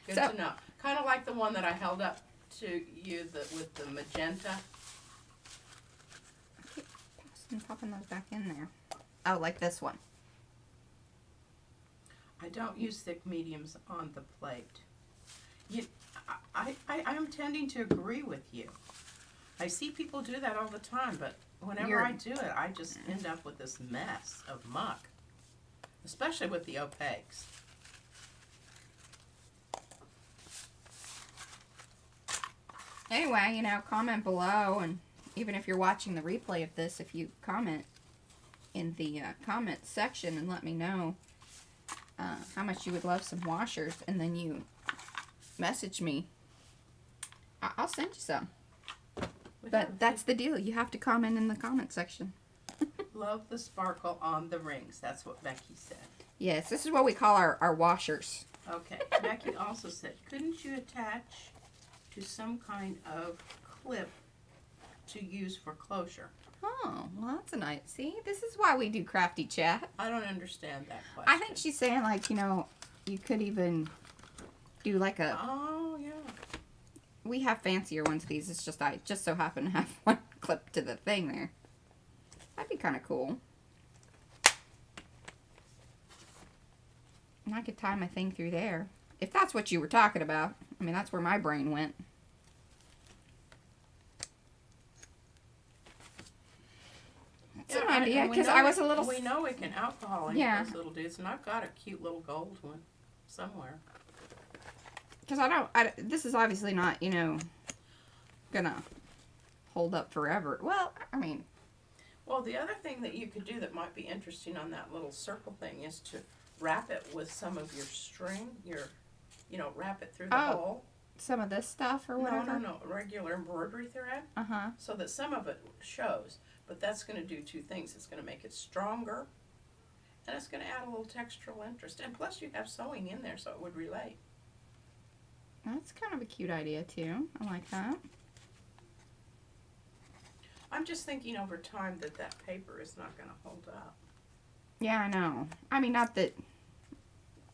Good to know. Kind of like the one that I held up to you with the magenta. I keep popping those back in there. Oh, like this one. I don't use thick mediums on the plate. I'm tending to agree with you. I see people do that all the time, but whenever I do it, I just end up with this mess of muck, especially with the opaques. Anyway, you know, comment below, and even if you're watching the replay of this, if you comment in the comment section and let me know how much you would love some washers, and then you message me, I'll send you some. But that's the deal. You have to comment in the comment section. Love the sparkle on the rings. That's what Becky said. Yes, this is what we call our washers. Okay. Becky also said, couldn't you attach to some kind of clip to use for closure? Oh, well, that's a nice... See, this is why we do Crafty Chat. I don't understand that question. I think she's saying, like, you know, you could even do like a... Oh, yeah. We have fancier ones of these. It's just I just so happen to have one clip to the thing there. That'd be kind of cool. And I could tie my thing through there. If that's what you were talking about. I mean, that's where my brain went. It's an idea, because I was a little... We know we can alcohol ink those little dudes, and I've got a cute little gold one somewhere. Because this is obviously not, you know, gonna hold up forever. Well, I mean... Well, the other thing that you could do that might be interesting on that little circle thing is to wrap it with some of your string, wrap it through the hole. Some of this stuff or whatever? No, regular embroidery thread. Uh-huh. So that some of it shows. But that's going to do two things. It's going to make it stronger, and it's going to add a little textural interest. And plus, you have sewing in there, so it would relate. That's kind of a cute idea, too. I like that. I'm just thinking over time that paper is not going to hold up. Yeah, I know. I mean, not that...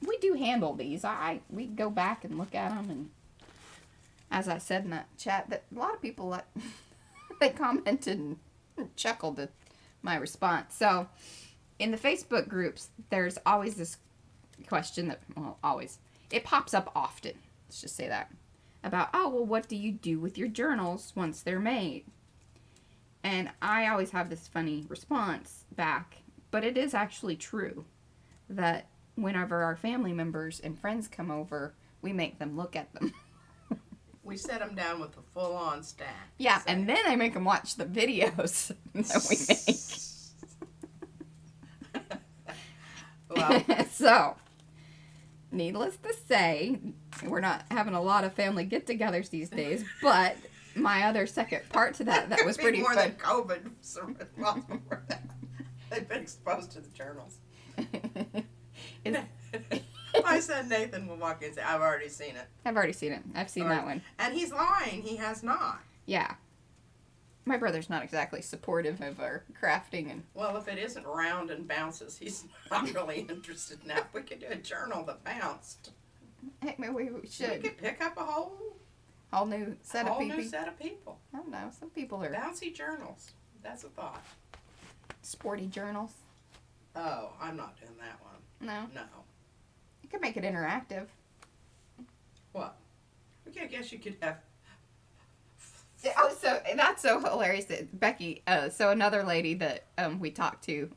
We do handle these. We go back and look at them, and as I said in that chat, that a lot of people, they commented and chuckled at my response. So, in the Facebook groups, there's always this question that, well, always, it pops up often. Let's just say that. About, oh, well, what do you do with your journals once they're made? And I always have this funny response back, but it is actually true that whenever our family members and friends come over, we make them look at them. We set them down with a full-on stack. Yeah, and then I make them watch the videos that we make. Well, so, needless to say, we're not having a lot of family get-togethers these days, but my other second part to that was pretty more fun. than COVID. They've been exposed to the journals. My son Nathan will walk in and say, I've already seen it. I've already seen it. I've seen that one. And he's lying. He has not. Yeah. My brother's not exactly supportive of our crafting. And well, if it isn't round and bounces, he's not really interested now. If we could do a journal that bounced. Hey, we should. We could pick up a whole new set of people. New set of people. I don't know. Some people are... Bouncy journals. That's a thought. Sporty journals. Oh, I'm not doing that one. No? No. You could make it interactive. What? Okay, I guess you could have... Oh, so that's so hilarious that Becky, so another lady that we talked to,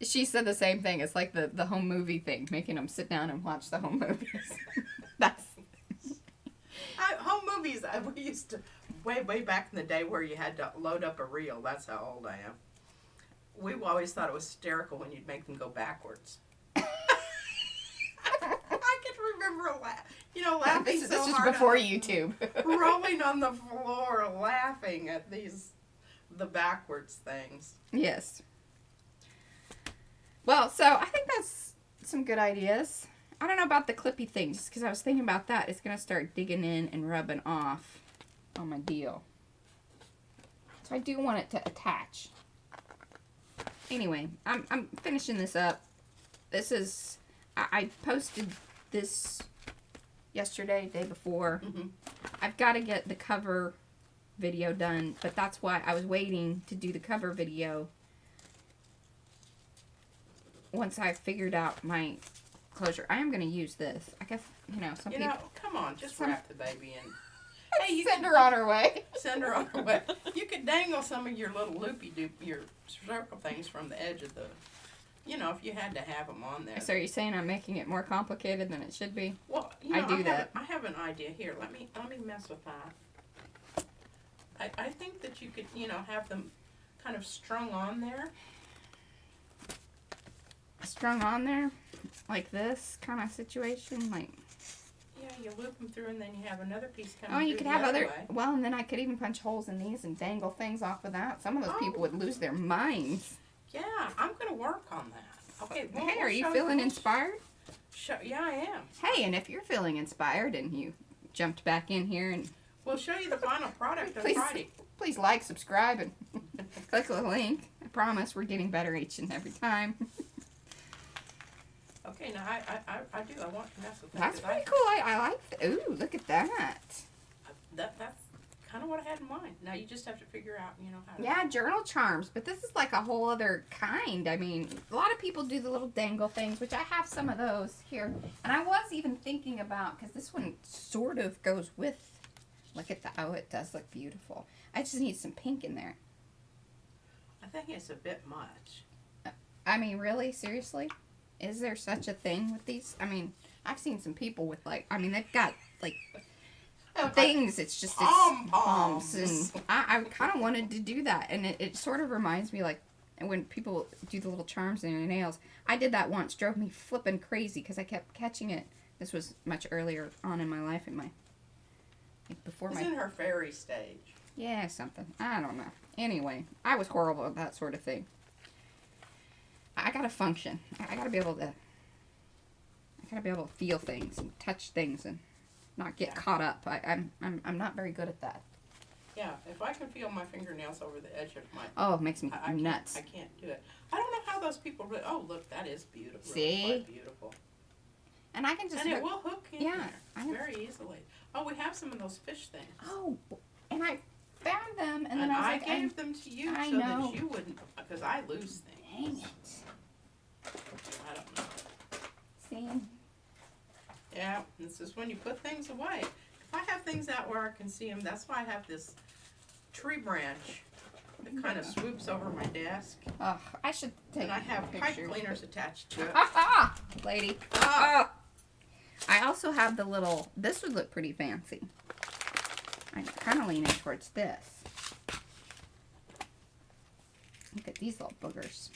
She said the same thing. It's like the home movie thing, making them sit down and watch the home movies. That's Home movies, we used to, way back in the day where you had to load up a reel. That's how old I am. We always thought it was hysterical when you'd make them go backwards. I can remember laughing this so is hard. before YouTube. Rolling on the floor laughing at the backwards things. Yes. Well, so I think that's some good ideas. I don't know about the clippy thing, just because I was thinking about that. It's going to start digging in and rubbing off on my deal. So I do want it to attach. Anyway, I'm finishing this up. This is, I posted this yesterday, day before. Mm-hmm. I've got to get the cover video done, but that's why I was waiting to do the cover video once I figured out my closure. I am going to use this. I guess, some people... Come on, just wrap the baby in. Hey, you send her on her way. Send her on her way. You could dangle some of your little your circle things from the edge of the, if you had to have them on there. So are you saying I'm making it more complicated than it should be? Well, I do that. I have an idea here. Let me mess with that. I think that you could, have them kind of strung on there. Strung on there? Like this kind of situation? Like... Yeah, you loop them through and then you have another piece coming Oh, through you could the have other other... way. Well, and then I could even punch holes in these and dangle things off of that. Some of those people would lose their minds. Yeah, I'm going to work on that. Okay, Hey, are you feeling inspired? Yeah, I am. Hey, and if you're feeling inspired and you jumped back in here and... We'll show you the final product on Please. Friday. Please like, subscribe, and click the link. I promise we're getting better each and every time. Okay, now I do. I want to mess with that. That's pretty cool. I like that. Ooh, look at that. That's kind of what I had in mind. Now you just have to figure out, how to... Yeah, journal charms, but this is like a whole other kind. I mean, a lot of people do the little dangle things, which I have some of those here. And I was even thinking about, because this one sort of goes with, look at the, oh, it does look beautiful. I just need some pink in there. I think it's a bit much. I mean, really? Seriously? Is there such a thing with these? I mean, I've seen some people with they've got things. It's just palms, and I kind of wanted to do that, and it sort of reminds me when people do the little charms in their nails. I did that once, drove me flipping crazy because I kept catching it. This was much earlier on in my life, before It's in her fairy stage. Yeah, something. I don't know. Anyway, I was horrible at that sort of thing. I gotta function. I gotta be able to feel things and touch things and not get caught up. I'm not very good at that. Yeah, if I can feel my fingernails over the edge of my... Oh, it makes me nuts. I can't do it. I don't know how those people really... Oh, look, that is beautiful. See? Really quite beautiful. And I can just... And it will hook in there very easily. Oh, we have some of those fish things. Oh, and I found them, and then I was gave them to you I so know. that you wouldn't... Because I lose things. Dang it. I don't know. See? Yeah, this is when you put things away. If I have things out where I can see them, that's why I have this tree branch that kind of swoops over my desk. Oh, I should take And I have pipe pictures. cleaners attached to it. Ah, lady. Ah. I also have the little, this would look pretty fancy. I'm kind of leaning towards this. Look at these little boogers.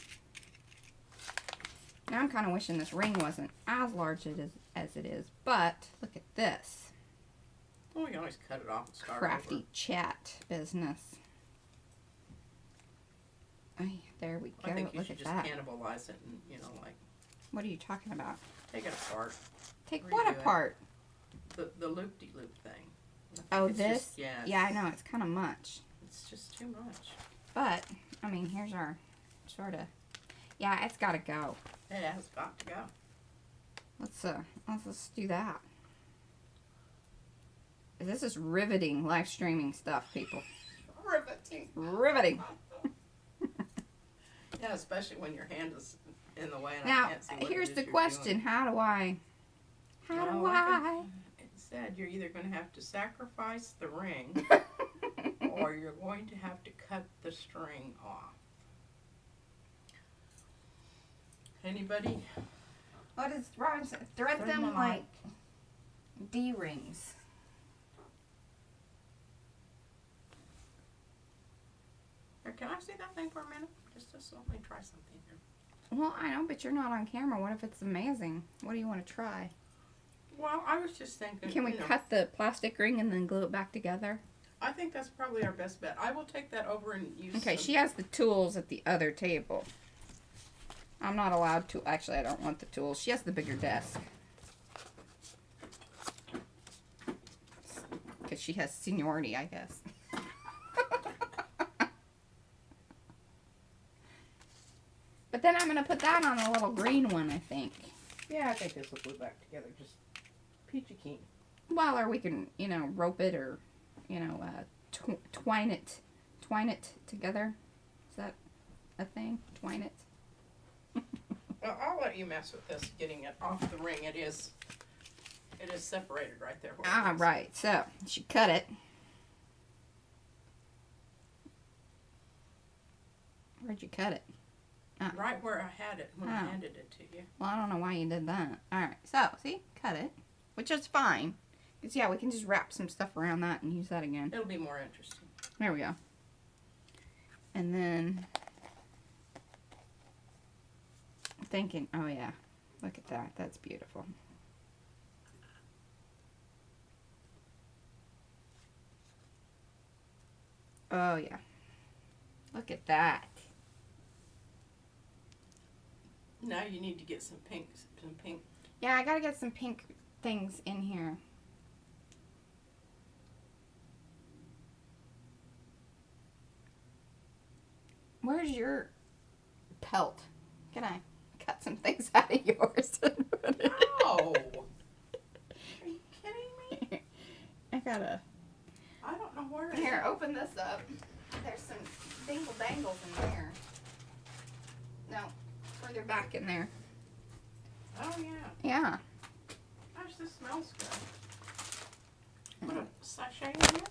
Now I'm kind of wishing this ring wasn't as large as it is, but look at this. Oh, you can always cut it off and start Crafty over. chat business. Ay, there we go. I think you Look should at just that. cannibalize it and, What are you talking about? take it apart. Take Redo what it. apart? The loop-de-loop thing. I think Oh, it's this? Just, yeah. Yeah, I know. It's kind of much. It's just too much. But, I mean, here's our sort of... Yeah, it's got to go. It has got to go. Let's do that. This is riveting live streaming stuff, people. Riveting. Riveting. Yeah, especially when your hand is in the way and Now, I can't see what here's it is the you're question. doing. How do I... It said you're either going to have to sacrifice the ring or you're going to have to cut the string off. Anybody? What is Robin said? Thread Thread them them like D-rings. Here, can I see that thing for a minute? Just let me try something here. Well, I know, but you're not on camera. What if it's amazing? What do you want to try? Well, I was just thinking. Can we cut the plastic ring and then glue it back together? I think that's probably our best bet. I will take that over and use. Okay, some. she has the tools at the other table. I'm not allowed to. Actually, I don't want the tools. She has the bigger desk. Because she has seniority, I guess. But then I'm going to put that on a little green one, I think. Yeah, I think this will glue back together. Just peachy keen. Well, or we can, you know, rope it or, you know, twine it together. Is that a thing? Twine it. Well, I'll let you mess with this, getting it off the ring. It is separated right there. Ah, right. So, she cut it. Where'd you cut it? Right where I had it when I handed it to you. Well, I don't know why you did that. Alright, so, see? Cut it. Which is fine. Because, yeah, we can just wrap some stuff around that and use that again. It'll be more interesting. There we go. And then, I'm thinking, oh yeah, look at that. That's beautiful. Oh yeah. Look at that. Now you need to get some pink. Yeah, I gotta get some pink things in here. Where's your pelt? Can I cut some things out of yours? No! Are you kidding me? I gotta. I don't know where. Here, open this up. There's some dingle dangles in there. No, further back in there. Oh yeah. Yeah. Gosh, this smells good. Put a sachet in here.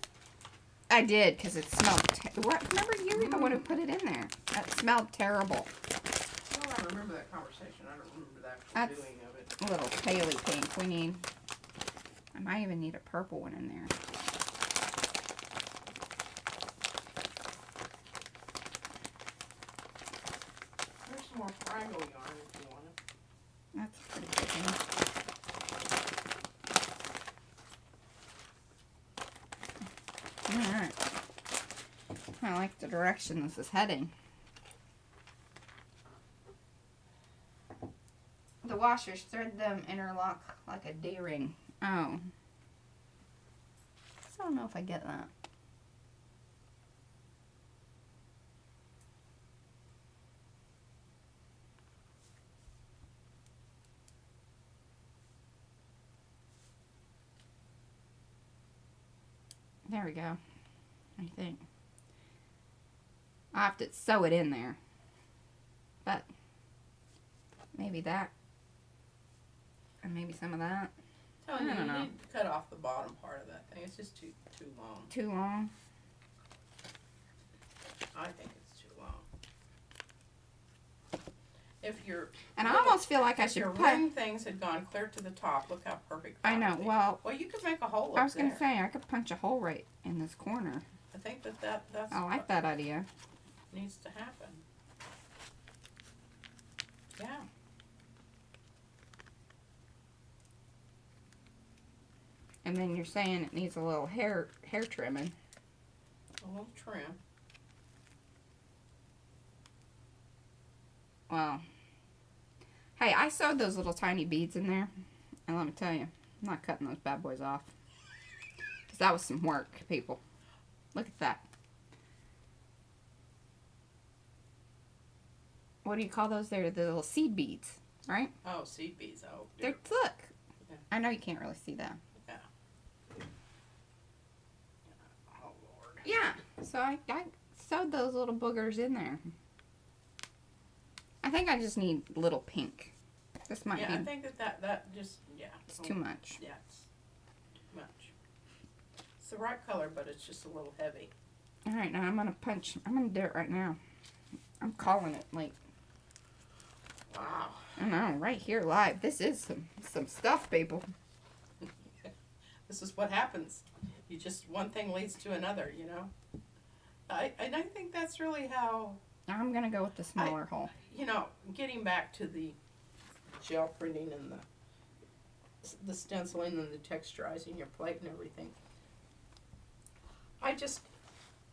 I did, because it smelled. Remember, you were the one who put it in there. That smelled terrible. Well, I remember that conversation. I don't remember the actual That's doing of it. a little paley pink. We need. I might even need a purple one in there. There's some more Fraggle yarn if you want it. That's pretty good thing. Alright. I like the direction this is heading. The washers, thread them, interlock like a D-ring. Oh. I don't know if I get that. There we go. I think. I'll have to sew it in there. But maybe that. And maybe some of that. I don't know. know. You need to cut off the bottom part of that thing. It's just too long. Too long. I think it's too long. If you're And I almost feel like I should your put. ring things had gone clear to the top, look how perfect that I know. would be. Well, Well, you could make a hole up I was there. gonna say I could punch a hole right in this corner. I think that's I like that idea. what needs to happen. Yeah. And then you're saying it needs a little hair trimming. A little trim. Well, hey, I sewed those little tiny beads in there, and let me tell you, I'm not cutting those bad boys off. Because that was some work, people. Look at that. What do you call those? They're the little seed beads, right? Oh, seed beads. Oh, They're, beautiful. look. Yeah. I know you can't really see that. Yeah. Oh, Lord. Yeah, so I sewed those little boogers in there. I think I just need little pink. This might Yeah, be. I think that just, yeah. It's too much. Yeah, it's too much. It's the right color, but it's just a little heavy. All right, now I'm gonna do it right now. I'm calling it like. Wow. I know, right here live. This is some stuff, people. This is what happens. You just, one thing leads to another, you know. And I think that's really how, I'm gonna go with the smaller hole. you know, getting back to the gel printing and the stenciling and the texturizing your plate and everything. I just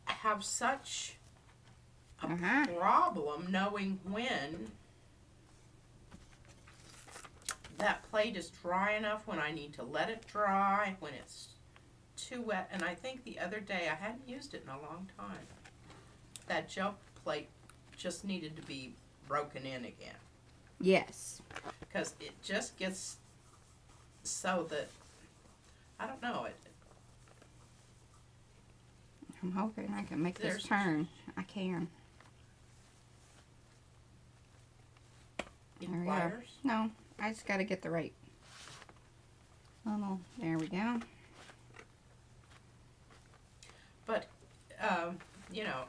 have such a problem knowing when that plate is dry enough, when I need to let it dry, when it's too wet. And I think the other day, I hadn't used it in a long time, that gel plate just needed to be broken in again. Yes. Because it just gets so that, I don't know, I'm hoping I can make this turn. I can. There we go. pliers. No, I just got to get the right. Oh no, there we go. But, you know,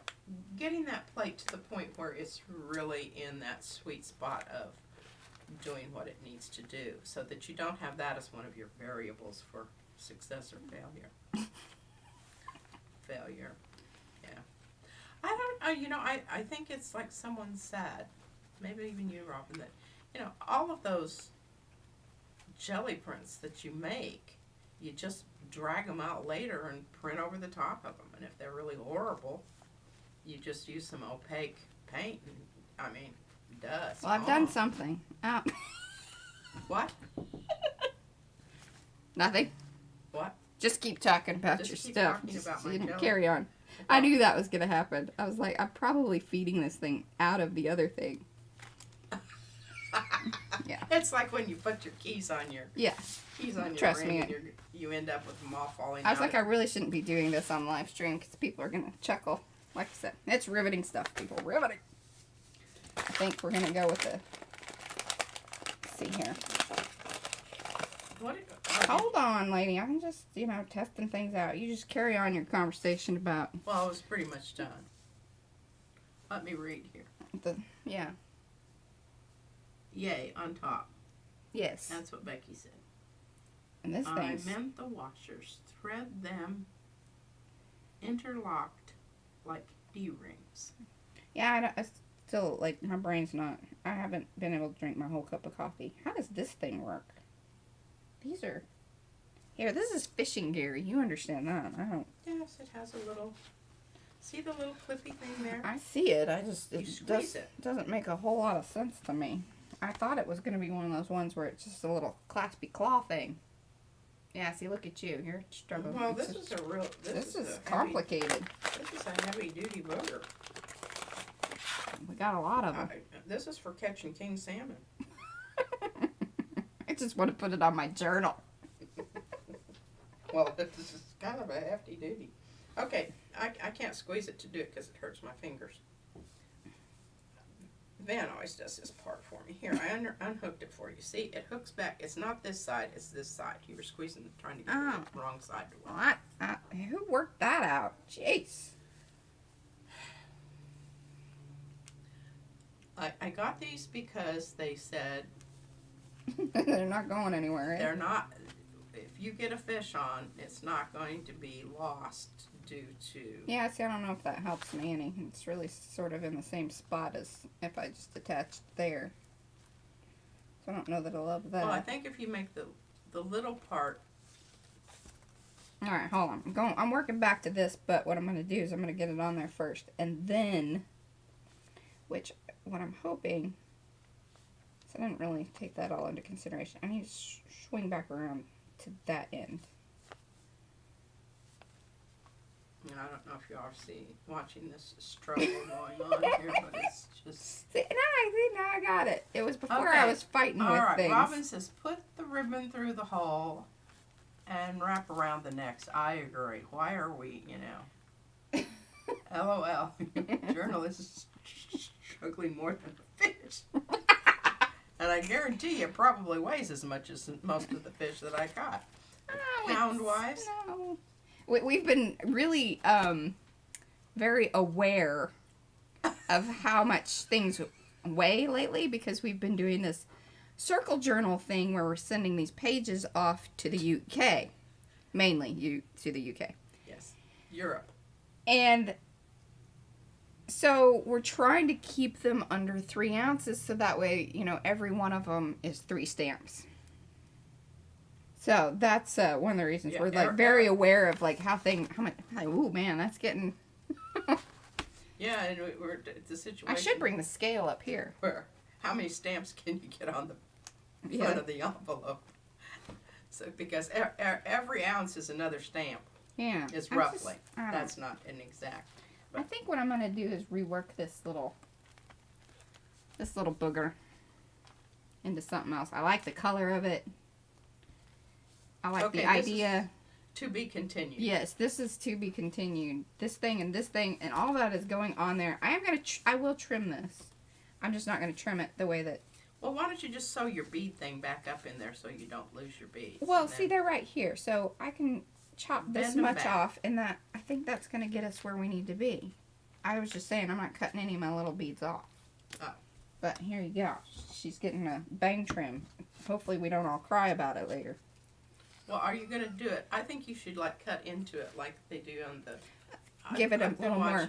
getting that plate to the point where it's really in that sweet spot of doing what it needs to do, so that you don't have that as one of your variables for success or failure. Failure, yeah. I think it's like someone said, maybe even you, Robin, that, you know, all of those jelly prints that you make, you just drag them out later and print over the top of them. And if they're really horrible, you just use some opaque paint and, I mean, dust. Well, I've done something. What? Nothing. What? Just keep talking about Just your keep stuff. talking about Just, my jelly. carry on. I knew that was going to happen. I was like, I'm probably feeding this thing out of the other thing. Yeah. It's like when you put your keys on your Trust ring me. and you end up with them all falling out. I was like, I really shouldn't be doing this on live stream because people are going to chuckle. Like I said, it's riveting stuff, people. Riveting. I think we're going to go with the... Let's see here. Hold on, lady. I'm just, testing things out. You just carry on your conversation about... Well, it was pretty much done. Let me read here. Yeah. Yay, on top. Yes. That's what Becky said. And this I thing's... meant the washers. Thread them interlocked like D-rings. Yeah, I still, like, my brain's not... I haven't been able to drink my whole cup of coffee. How does this thing work? These are... Here, this is fishing gear. You understand that. I don't... Yes, it has a little... See the little clippy thing there? I see it. I just... You squeeze it. Doesn't make a whole lot of sense to me. I thought it was going to be one of those ones where it's just a little claspy claw thing. Yeah, see, look at you. You're struggling. Well, this is a real... This is complicated. This is a heavy-duty booger. We got a lot of them. This is for catching king salmon. I just want to put it on my journal. Well, this is kind of a hefty duty. Okay, I can't squeeze it to do it because it hurts my fingers. Van always does this part for me. Here, I unhooked it for you. See, it hooks back. It's not this side, it's this side. You were squeezing, trying to get the wrong side to work. Well, who worked that out? Jeez. I got these because they said They're not going anywhere. they're not, if you get a fish on, it's not going to be lost due to... Yeah, see, I don't know if that helps me any. It's really sort of in the same spot as if I just attached there. So I don't know that I love that. Well, I think if you make the little part... Alright, hold on. I'm working back to this, but what I'm going to do is I'm going to get it on there first. And then, which, what I'm hoping... So I didn't really take that all into consideration. I need to swing back around to that end. I don't know if y'all are watching this struggle going on here, but it's just... See, now I got it. It was before I was fighting with things. Robin says, put the ribbon through the hole and wrap around the next. I agree. Why are we, LOL. Journalist is struggling more than a fish. And I guarantee you it probably weighs as much as most of the fish that I caught. Pound-wise? No. We've been really very aware of how much things way lately because we've been doing this circle journal thing where we're sending these pages off to the UK, mainly to the UK. Yes, Europe. And so we're trying to keep them under 3 ounces so that way, you know, every one of them is 3 stamps. So that's one of the reasons we're like very aware of like how much. Oh man, that's getting. Yeah, and we're the situation. I should bring the scale up here. Where how many stamps can you get on the front of the envelope? So because every ounce is another stamp. Yeah. It's roughly. That's not an exact. I think what I'm gonna do is rework this little booger into something else. I like the color of it. I like the idea. To be continued. Yes, this is to be continued. This thing and all that is going on there. I will trim this. I'm just not gonna trim it the way that. Well, why don't you just sew your bead thing back up in there so you don't lose your beads? Well, see, they're right here, so I can chop this much off, and I think that's gonna get us where we need to be. I was just saying I'm not cutting any of my little beads off. Oh. But here you go. She's getting a bang trim. Hopefully we don't all cry about it later. Well, are you going to do it? I think you should like cut into it like they do on the. Give it a little more.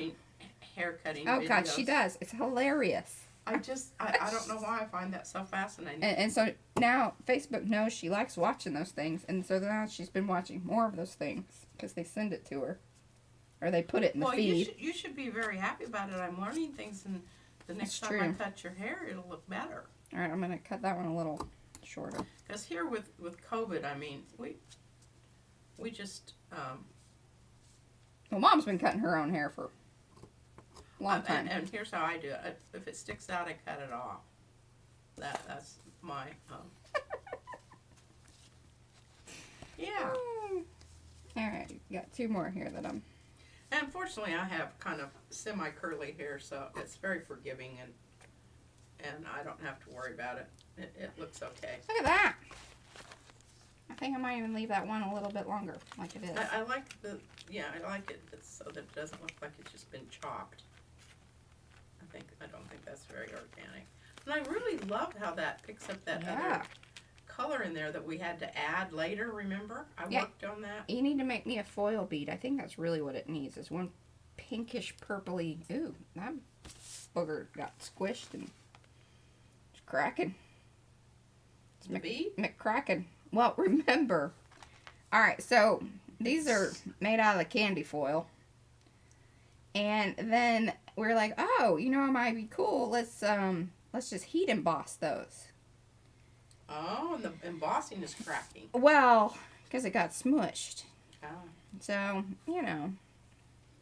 Hair cutting. Oh videos. God, she does. It's hilarious. I don't know why I find that so fascinating. And so now Facebook knows she likes watching those things, and so now she's been watching more of those things because they send it to her, or they put it in the feed. You should be very happy about it. I'm learning things, and the next time I cut your hair, it'll look better. All right, I'm gonna cut that one a little shorter. Because here with COVID, I mean, we just. Well, Mom's been cutting her own hair for a long time. And here's how I do it. If it sticks out, I cut it off. That's my. Yeah. All right, got 2 more here that I'm. And fortunately, I have kind of semi-curly hair, so it's very forgiving, and I don't have to worry about it. It looks okay. Look at that. I think I might even leave that one a little bit longer, like it is. I like I like it so that it doesn't look like it's just been chopped. I don't think that's very organic. And I really loved how that picks up that other color in there that we had to add later, remember? I worked on that. You need to make me a foil bead. I think that's really what it needs, is one pinkish purpley. Ooh, that booger got squished and it's cracking. The bead? McCracken. Well, remember. Alright, so these are made out of the candy foil. And then we're like, oh, you know, it might be cool. Let's just heat emboss those. Oh, and the embossing is cracking. Well, because it got smushed. Oh. So, you know.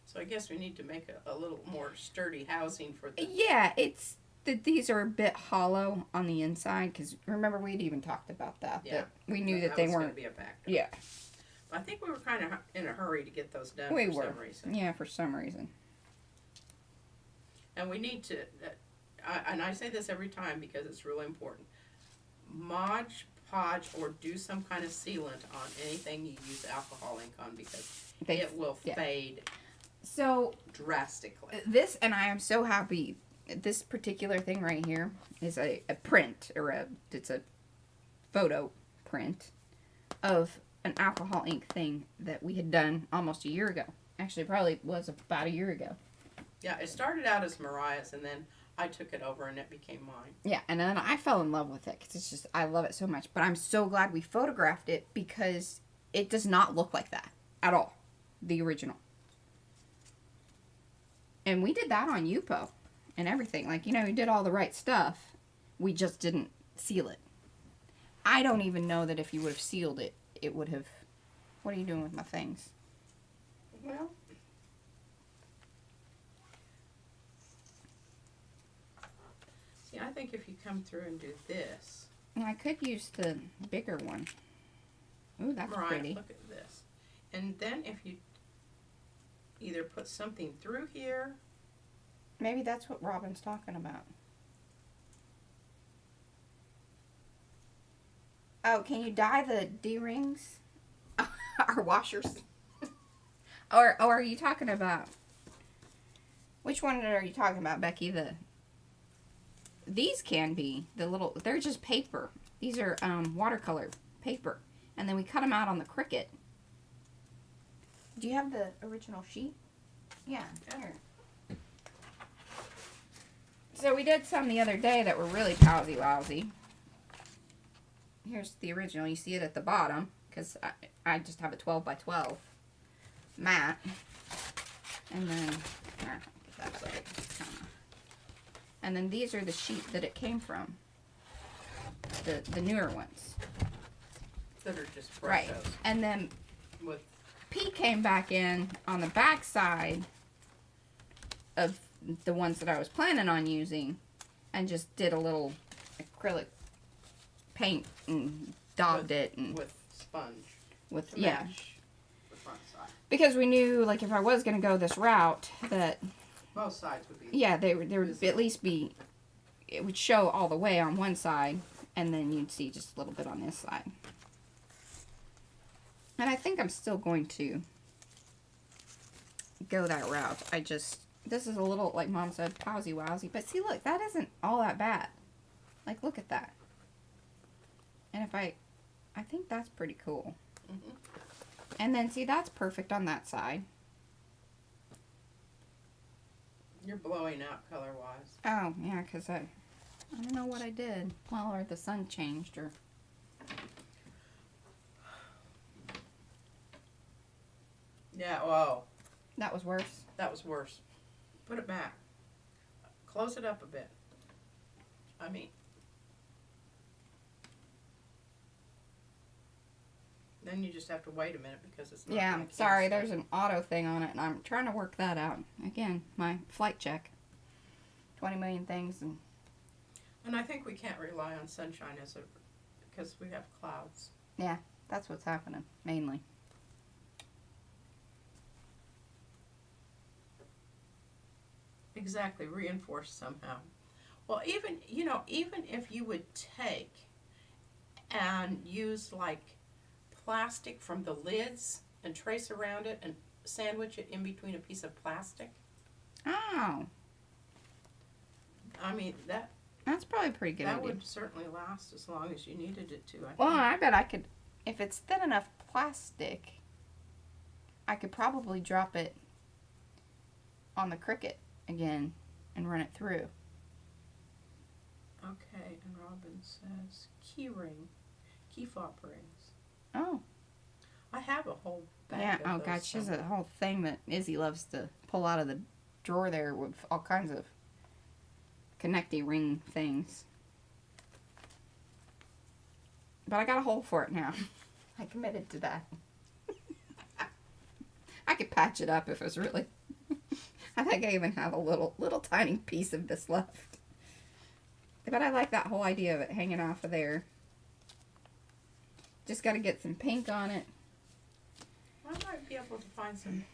So I guess we need to make a little more sturdy housing for the... Yeah, it's that these are a bit hollow on the inside, because remember we'd even talked about that. Yeah. That we knew that they weren't... Gonna be a factor. Yeah. I think we were kind of in a hurry to get those done some reason. Yeah, for some reason. And we need to, and I say this every time because it's really important, Mod Podge or do some kind of sealant on anything you use alcohol ink on because it will fade so drastically. This, and I am so happy, this particular thing right here is a print, or it's a photo print of an alcohol ink thing that we had done almost a year ago. Actually, probably was about a year ago. Yeah, it started out as Mariah's, and then I took it over, and it became mine. Yeah, and then I fell in love with it, because it's just, I love it so much. But I'm so glad we photographed it, because it does not look like that at all, the original. And we did that on Yupo and everything. Like, you know, we did all the right stuff. We just didn't seal it. I don't even know that if you would have sealed it, it would have... What are you doing with my things? Well... See, I think if you come through and do this... I could use the bigger one. Ooh, that's Mariah, pretty. Look at this. And then if you either put something through here... Maybe that's what Robin's talking about. Oh, can you dye the D-rings? Or washers? or are you talking about... Which one are you talking about, Becky? these can be the little. They're just paper. These are watercolor paper, and then we cut them out on the Cricut. Do you have the original sheet? Yeah, here. So we did some the other day that were really palsy-wowsy. Here's the original. You see it at the bottom, because I just have a 12 by 12 mat. And then, that's like, and then these are the sheet that it came from. The newer ones. That are just Right. brushes And then with P came back in on the back side of the ones that I was planning on using and just did a little acrylic paint and daubed it and with sponge with to yeah. match the front side. Because we knew, like, if I was going to go this route, that Both sides would be. yeah, there would at least be, it would show all the way on one side, and then you'd see just a little bit on this side. And I think I'm still going to go that route. This is a little, like Mom said, palsy-wowsy. But see, look, that isn't all that bad. Like, look at that. And if I think that's pretty cool. Mm-hmm. And then, see, that's perfect on that side. You're blowing out color-wise. Oh, yeah, because I don't know what I did. Well, or the sun changed, or... Yeah, whoa. That was worse. That was worse. Put it back. Close it up a bit. I mean... Then you just have to wait a minute because it's not... Yeah, gonna sorry, cancel. there's an auto thing on it, and I'm trying to work that out. Again, my flight check. 20 million things, and... And I think we can't rely on sunshine because we have clouds. Yeah, that's what's happening, mainly. Exactly, reinforced somehow. Well, even if you would take and use like plastic from the lids and trace around it and sandwich it in between a piece of plastic. Oh, I mean, that's probably a pretty good that idea. would certainly last as long as you needed it to, I Well, think. I bet I could, if it's thin enough plastic, I could probably drop it on the Cricut again and run it through. Okay, and Robin says key fob rings. Oh. I have a whole bag Yeah, of oh those god, she has a somewhere. whole thing that Izzy loves to pull out of the drawer there with all kinds of connecty ring things. But I got a hole for it now. I committed to that. I could patch it up if it was really... I think I even have a little tiny piece of this left. But I like that whole idea of it hanging off of there. Just got to get some pink on it. I might be able to find some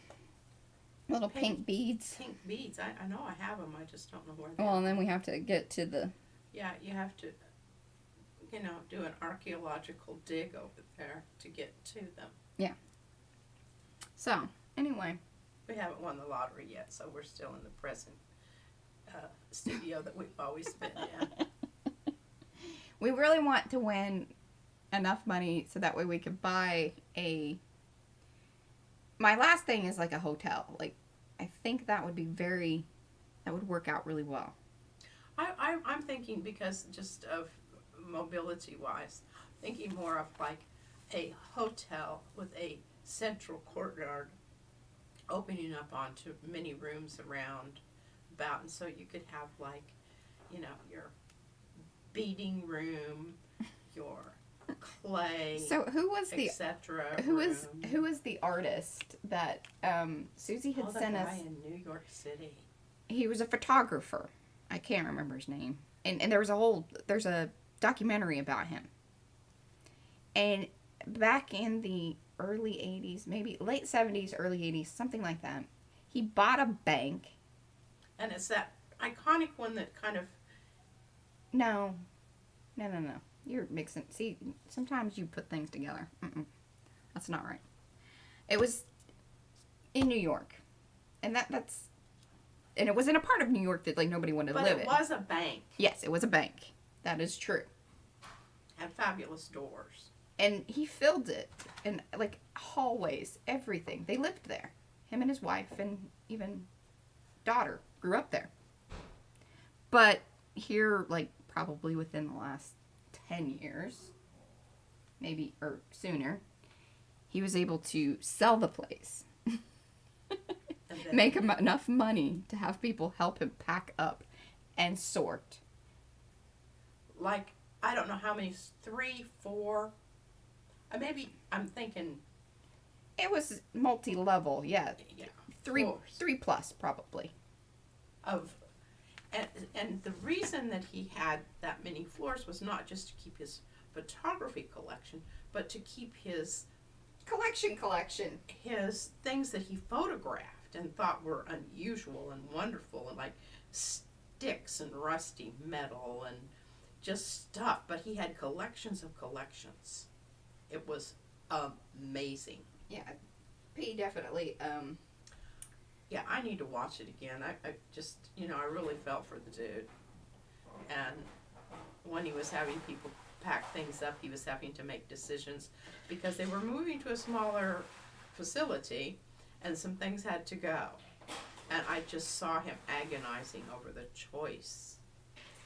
Little pink beads. pink beads. I know I have them. I just don't know where they are. Well, and then we have to get to the... Yeah, you have to, do an archaeological dig over there to get to them. So, anyway. We haven't won the lottery yet, so we're still in the present studio that we've always been in. We really want to win enough money so that way we could buy a... My last thing is like a hotel. Like, I think that would be that would work out really well. I'm thinking because just of mobility-wise, thinking more of like a hotel with a central courtyard opening up onto many rooms around about, and so you could have like, your beading room, your clay, So who was the etc. who is the artist that Susie had the sent guy us? in New York City. He was a photographer. I can't remember his name. And there's a documentary about him. And back in the early 80s, maybe late 70s, early 80s, something like that, he bought a bank. And it's that iconic one that kind of... No. You're mixing. See, sometimes you put things together. That's not right. It was in New York. And and it was in a part of New York that like nobody wanted to But live it in. was a bank. Yes, it was a bank. That is true. Had fabulous doors. And he filled it in like hallways, everything. They lived there. Him and his wife and even daughter grew up there. But here, like probably within the last 10 years, maybe or sooner, he was able to sell the place. Make him enough money to have people help him pack up and sort. Like, I don't know how many, 3, 4, maybe, I'm thinking. It was multi-level, yeah. Yeah. Three plus, probably. And the reason that he had that many floors was not just to keep his photography collection, but to keep his Collection. his things that he photographed and thought were unusual and wonderful, and like sticks and rusty metal and just stuff. But he had collections of collections. It was amazing. Yeah, P definitely. Yeah, I need to watch it again. I just, I really felt for the dude. And when he was having people pack things up, he was having to make decisions because they were moving to a smaller facility and some things had to go. And I just saw him agonizing over the choice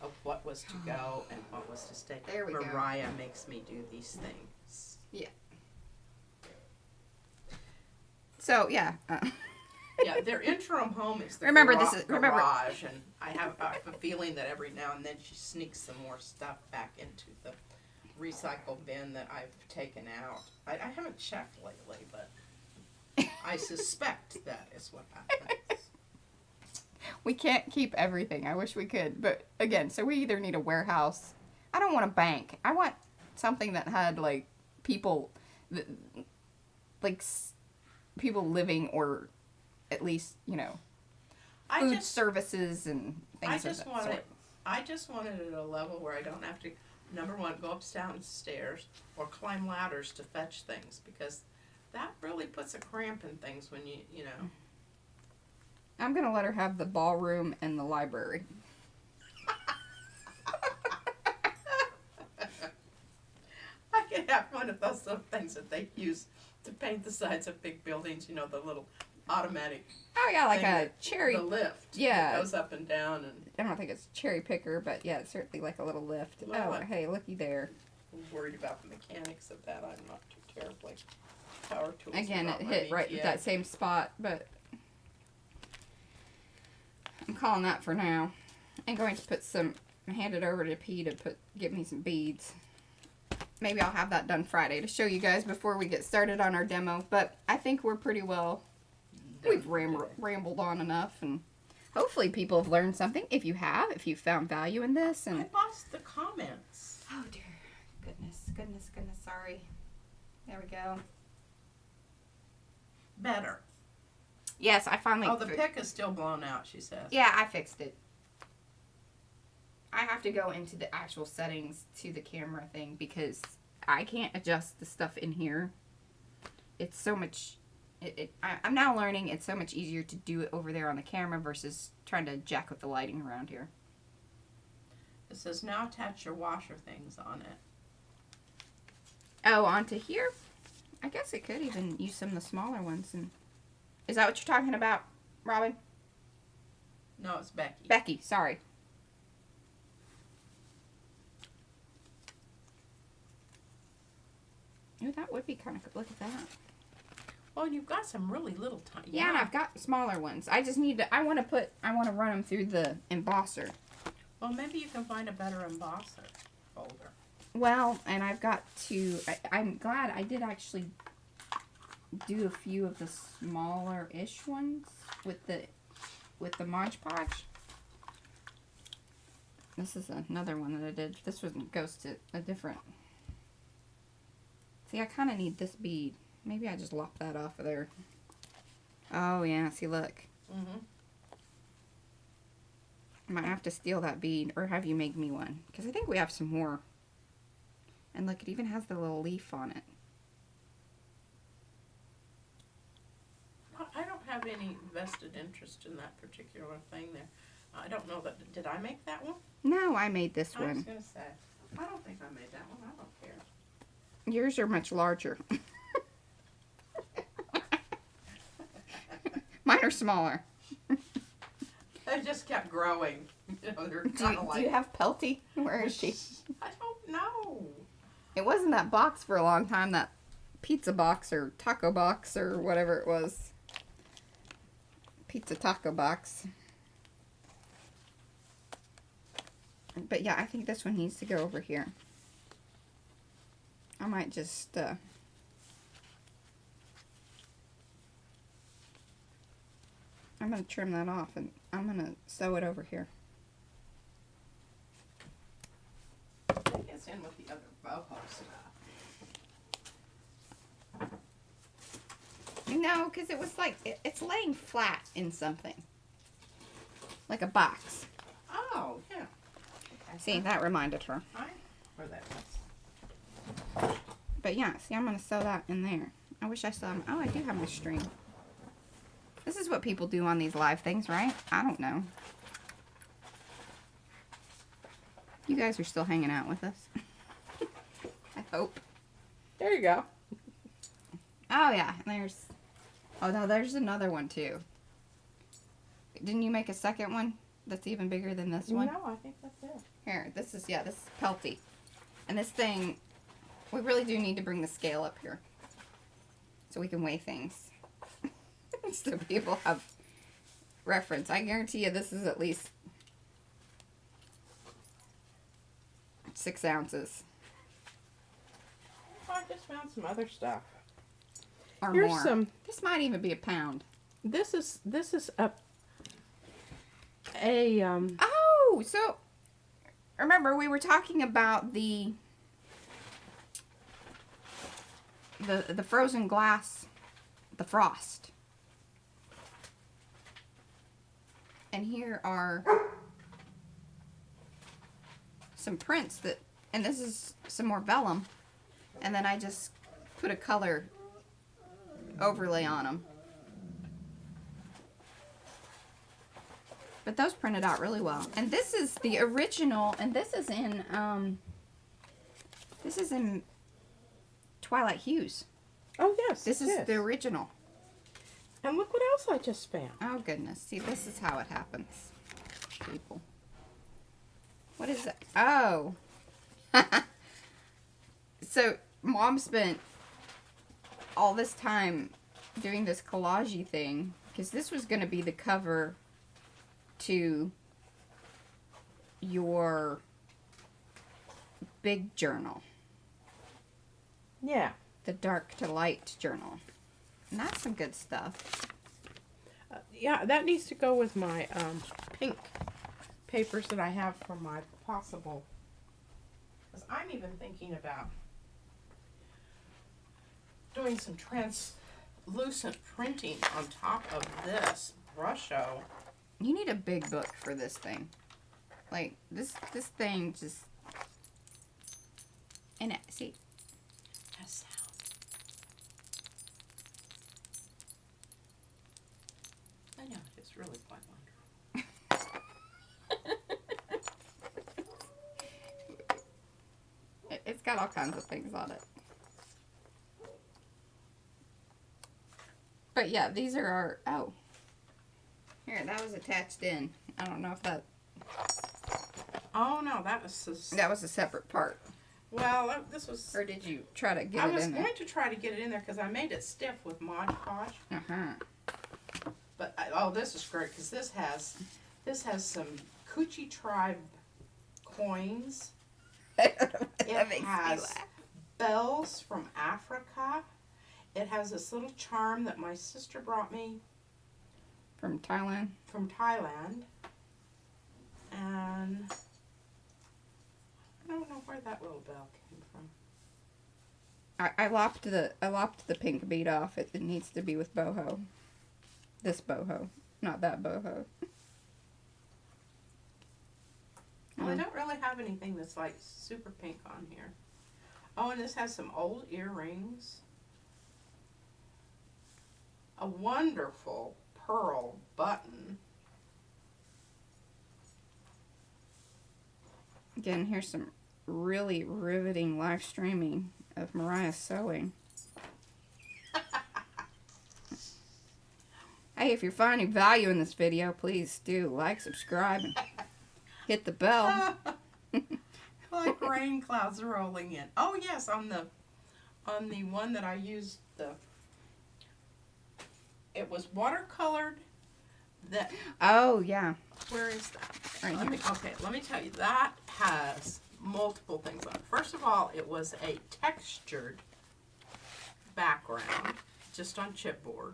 of what was to go and what was to stay. There we go. Mariah makes me do these things. Yeah. So, yeah. Yeah, their interim home is the Remember, garage, this is- remember- garage, and I have a feeling that every now and then she sneaks some more stuff back into the recycle bin that I've taken out. I haven't checked lately, but I suspect that is what happens. We can't keep everything. I wish we could. But, again, so we either need a warehouse. I don't want a bank. I want something that had, like, people, people living or at least, food services and things of that sort. I just wanted it at a level where I don't have to, number one, go up downstairs or climb ladders to fetch things, because that really puts a cramp in things when you know. I'm going to let her have the ballroom and the library. I could have one of those little things that they use to paint the sides of big buildings, the little automatic. Oh, yeah, like thing a cherry. The lift. Yeah. That goes up and down. And I don't think it's cherry picker, but yeah, it's certainly like a little lift. Well, hey, looky there. I'm worried about the mechanics of that. I'm not too terribly. Power tools. Again, are not it my hit right BPA. at that same spot, but I'm calling that for now. I'm going to hand it over to P to get me some beads. Maybe I'll have that done Friday to show you guys before we get started on our demo, but I think we're pretty well, we've rambled on enough, and hopefully people have learned something. If you found value in this. And I lost the comments. oh dear, goodness, sorry. There we go. Better. Yes, I finally. Oh, the pick is still blown out, she says. Yeah, I fixed it. I have to go into the actual settings to the camera thing because I can't adjust the stuff in here. It's so much. I'm now learning it's so much easier to do it over there on the camera versus trying to jack with the lighting around here. It says now attach your washer things on it. Oh, onto here? I guess it could even use some of the smaller ones. And is that what you're talking about, Robin? No, it's Becky. Becky, sorry. Oh, that would be kind of good. Look at that. Well, you've got some really little tiny. Yeah, and I've got smaller ones. I just need to. I want to run them through the embosser. Well, maybe you can find a better embosser folder. Well, and I've got to. I'm glad I did actually do a few of the smaller-ish ones with the Mod Podge. This is another one that I did. This one goes to a different. See, I kind of need this bead. Maybe I just lop that off of there. Oh, yeah. See, look. Mm-hmm. I might have to steal that bead or have you make me one. Because I think we have some more. And look, it even has the little leaf on it. I don't have any vested interest in that particular thing there. I don't know that. Did I make that one? No, I made this I was one. going to say. I don't think I made that one. I don't care. Yours are much larger. Mine are smaller. They just kept growing. You know, they're Do kind of like. you have Pelty? Where is she? I don't know. It wasn't that box for a long time, that pizza box or taco box or whatever it was. Pizza taco box. But yeah, I think this one needs to go over here. I might just, I'm going to trim that off and I'm going to sew it over here. I think it's in with the other boho stuff. No, because it was like, it's laying flat in something. Like a box. Oh, yeah. Okay. See, that reminded her. Where that was. But yeah, see, I'm going to sew that in there. I wish I still had, oh, I do have my string. This is what people do on these live things, right? I don't know. You guys are still hanging out with us. I hope. There you go. Oh, yeah. There's, oh, no, there's another one, too. Didn't you make a second one that's even bigger than this one? No, I think that's it. Here, this is, yeah, this is Pelty. And this thing, we really do need to bring the scale up here. So we can weigh things. So people have reference. I guarantee you this is at least 6 ounces. Oh, I just found some other stuff. Or Here's more. some. This might even be a pound. This is a Oh, so remember we were talking about the frozen glass, the frost. And here are some prints that, and this is some more vellum. And then I just put a color overlay on them. But those printed out really well. And this is the original, and this is in Twilight Hues. Oh yes, This is the original. And look what else I just found. Oh goodness. See, this is how it happens, people. What is it? Oh. So, Mom spent all this time doing this collage-y thing, because this was going to be the cover to your big journal. Yeah. The dark to light journal. And that's some good stuff. Yeah, that needs to go with my pink papers that I have for my possible. Because I'm even thinking about doing some translucent printing on top of this brusho. You need a big book for this thing. Like, this thing just... And it, see... Has sound. I know, it's really quite wonderful. It's got all kinds of things on it. But yeah, these are our... Oh. Here, that was attached in. I don't know if that... Oh no, that was... That was a separate part. Well, this was... Or did you try to get I it was in there? going to try to get it in there because I made it stiff with Mod Podge. Uh-huh. But, oh, this is great because this has some Coochie Tribe coins. That It makes me has laugh. bells from Africa. It has this little charm that my sister brought me From Thailand? from Thailand. And I don't know where that little bell came from. I lopped the pink bead off. It needs to be with boho. This boho, not that boho. Well, I don't really have anything that's like super pink on here. Oh, and this has some old earrings. A wonderful pearl button. Again, here's some really riveting live streaming of Mariah sewing. Hey, if you're finding value in this video, please do like, subscribe, and hit the bell. Like rain clouds rolling in. Oh yes, on the one that I used, it was watercolored. That, oh yeah, where is that? right Let here. me, okay, let me tell you, that has multiple things on it. First of all, it was a textured background, just on chipboard.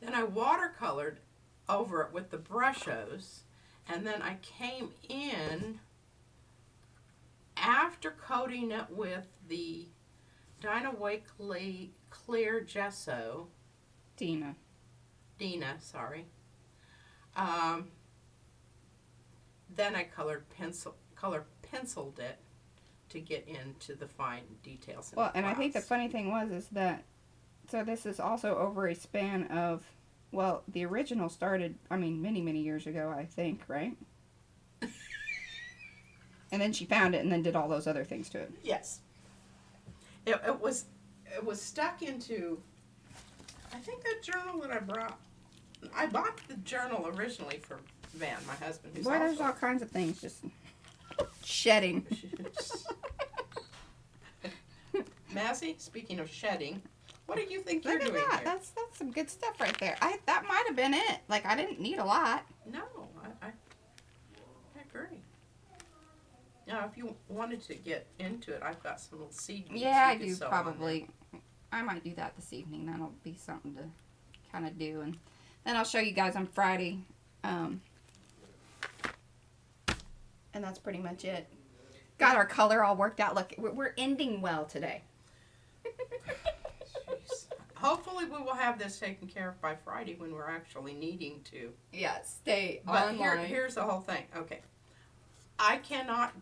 Then I watercolored over it with the brushos, and then I came in after coating it with the Dynaway Clear Gesso. Dina, sorry. Then I color penciled it to get into the fine details. Well, and I think the funny thing is that, so this is also over a span of, well, the original started, I mean, many, many years ago, I think, right? And then she found it and then did all those other things to it. Yes. It was stuck into, I think that journal that I bought the journal originally for Van, my husband, who's Boy, there's all kinds of things just shedding. Massey, speaking of shedding, what do you think Look you're at doing that. here? That's some good stuff right there. That might have been it. Like, I didn't need a lot. No, I agree. Now, if you wanted to get into it, I've got some little seed beads Yeah, I you could do sew on probably. I might do that this evening. That'll be something to kind of do. And then I'll show you guys on Friday. And that's pretty much it. Got our color all worked out. Look, we're ending well today. Jeez. Hopefully we will have this taken care of by Friday when we're actually needing to. Yeah, stay But online. here's the whole thing. Okay. I cannot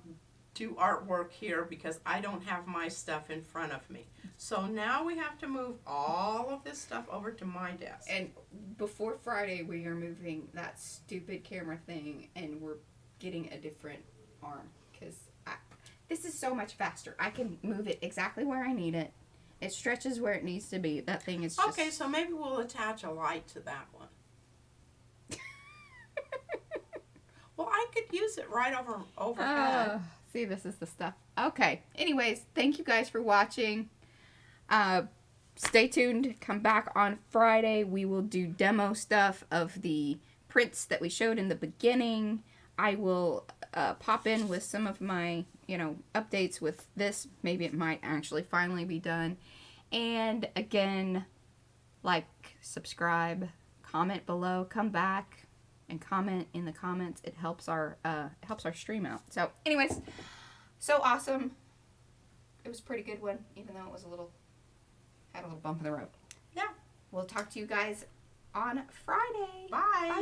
do artwork here because I don't have my stuff in front of me. So now we have to move all of this stuff over to my desk. And before Friday, we are moving that stupid camera thing, and we're getting a different arm. Because this is so much faster. I can move it exactly where I need it. It stretches where it needs to be. That thing is just... Okay, so maybe we'll attach a light to that one. Well, I could use it right overhead. See, this is the stuff. Okay. Anyways, thank you guys for watching. Stay tuned. Come back on Friday. We will do demo stuff of the prints that we showed in the beginning. I will pop in with some of my, updates with this. Maybe it might actually finally be done. And again, like, subscribe, comment below, come back and comment in the comments. It helps our stream out. So anyways, so awesome. It was a pretty good one, even though it was had a little bump in the road. Yeah. We'll talk to you guys on Friday. Bye.